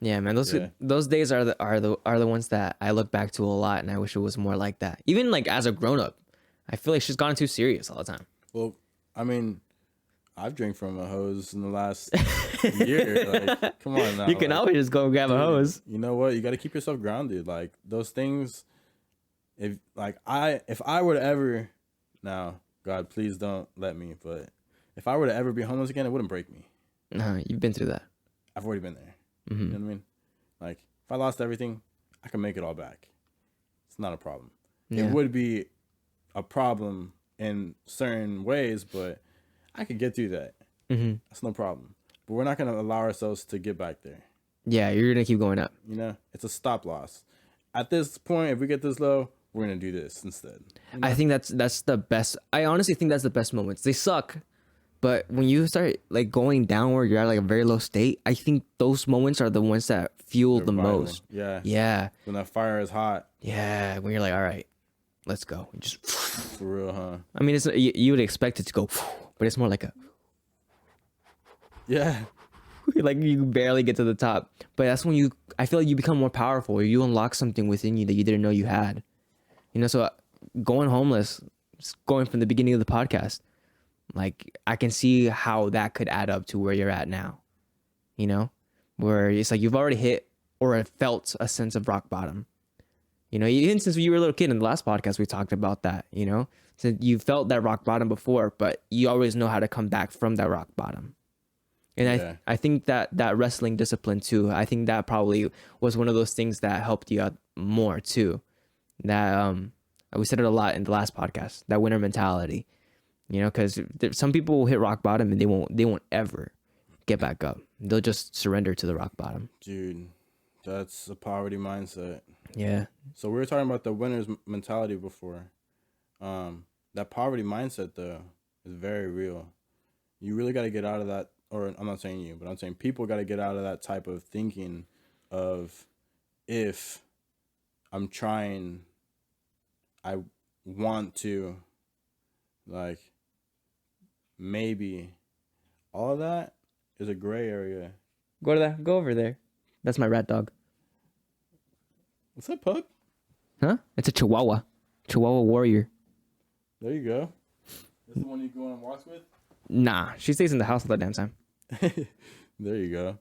Yeah, man. Those days are the ones that I look back to a lot, and I wish it was more like that. Even like as a grown up, I feel like she's gotten too serious all the time. Well, I mean, I've drank from a hose in the last year. Like, come on now. You can like, always just go grab a hose. You know what? You got to keep yourself grounded. Like those things. If I were to ever, now God, please don't let me. But if I were to ever be homeless again, it wouldn't break me. You've been through that. I've already been there. Mm-hmm. You know what I mean? Like if I lost everything, I can make it all back. It's not a problem. Yeah. It would be a problem in certain ways, but I could get through that. Mm-hmm. That's no problem. But we're not going to allow ourselves to get back there. Yeah, you're gonna keep going up. You know, it's a stop loss. At this point, if we get this low, we're going to do this instead. You know? I think that's the best. I honestly think that's the best moments. They suck, but when you start like going downward, you're at like a very low state. I think those moments are the ones that fuel the vital. most. Yeah. Yeah. When that fire is hot. Yeah. When you're like, all right, let's go. You just. For real, huh? I mean, you would expect it to go, but it's more like a. Yeah. Like you barely get to the top, but that's when I feel like you become more powerful, or you unlock something within you that you didn't know you had. You know, so going homeless, going from the beginning of the podcast, like I can see how that could add up to where you're at now. You know, where it's like you've already hit or felt a sense of rock bottom. You know, even since you were a little kid in the last podcast, we talked about that. You know, so you felt that rock bottom before, but you always know how to come back from that rock bottom. And Yeah. I think that wrestling discipline too, I think that probably was one of those things that helped you out more too. That we said it a lot in the last podcast, that winner mentality, you know, because some people will hit rock bottom and they won't ever get back up. They'll just surrender to the rock bottom. Dude, that's a poverty mindset. Yeah. So we were talking about the winner's mentality before. That poverty mindset, though, is very real. You really got to get out of that. Or I'm not saying you, but I'm saying people got to get out of that type of thinking of, if I'm trying, I want to, like, maybe. All of that is a gray area. Go over there. That's my rat dog. What's up, pup? Huh? It's a Chihuahua warrior. There you go. This the one you go on walks with? Nah, she stays in the house all the damn time. There you go.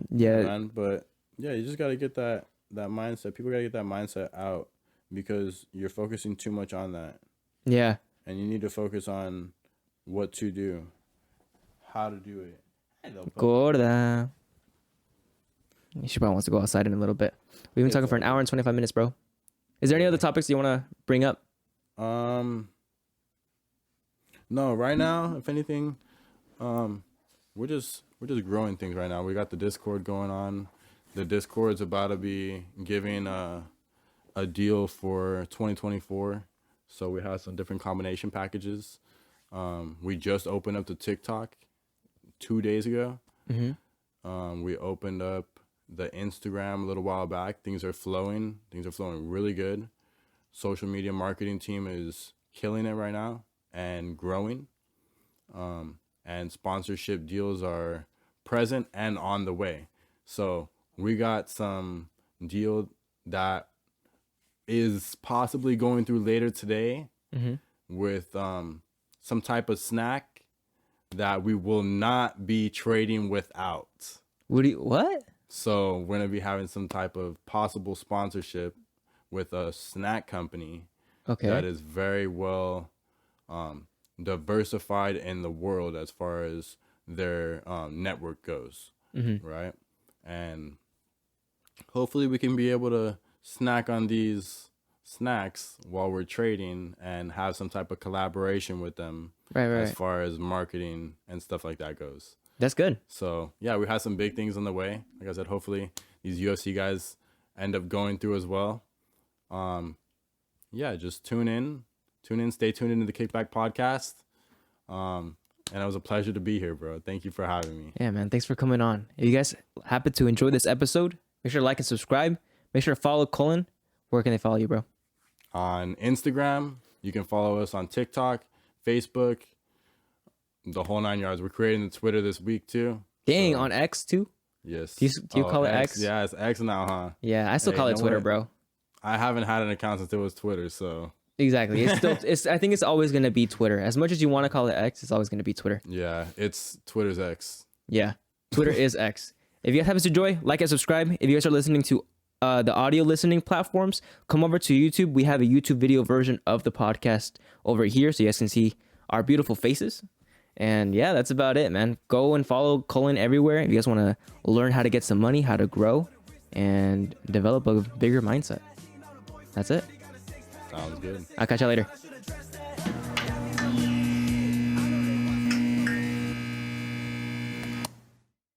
Yeah. Man. But yeah, you just got to get that mindset. People got to get that mindset out, because you're focusing too much on that. Yeah. And you need to focus on what to do, how to do it. Hello, pup. Gorda. She probably wants to go outside in a little bit. We've been talking for an hour and 25 minutes, bro. Is there any other topics you want to bring up? No, right now, if anything, we're just growing things right now. We got the Discord going on. The Discord's about to be giving a deal for 2024. So we have some different combination packages. We just opened up the TikTok 2 days ago. Mm-hmm. We opened up the Instagram a little while back. Things are flowing. Things are flowing really good. Social media marketing team is killing it right now and growing. And sponsorship deals are present and on the way. So we got some deal that is possibly going through later today with some type of snack that we will not be trading without. What? So we're going to be having some type of possible sponsorship with a snack company that is very well diversified in the world as far as their network goes, right? And hopefully we can be able to snack on these snacks while we're trading and have some type of collaboration with them as far as marketing and stuff like that goes. That's good. So yeah, we have some big things on the way. Like I said, hopefully these UFC guys end up going through as well. Yeah, just tune in, stay tuned into the Kickback podcast. And it was a pleasure to be here, bro. Thank you for having me. Yeah, man. Thanks for coming on. If you guys happen to enjoy this episode, make sure to like and subscribe. Make sure to follow Cullen. Where can they follow you, bro? On Instagram, you can follow us on TikTok, Facebook, the whole 9 yards. We're creating the Twitter this week too. Dang, on X too? Yes. Do you call it X? Yeah, it's X now, huh? Yeah, I still call it Twitter, bro. I haven't had an account since it was Twitter, so. Exactly. I think it's always gonna be Twitter. As much as you want to call it X, it's always gonna be Twitter. Yeah, it's Twitter's X. Yeah, Twitter is X. If you guys happen to enjoy, like and subscribe. If you guys are listening to the audio listening platforms, come over to YouTube. We have a YouTube video version of the podcast over here, so you guys can see our beautiful faces. And yeah, that's about it, man. Go and follow Cullen everywhere if you guys want to learn how to get some money, how to grow, and develop a bigger mindset. That's it. Sounds good. I'll catch you later.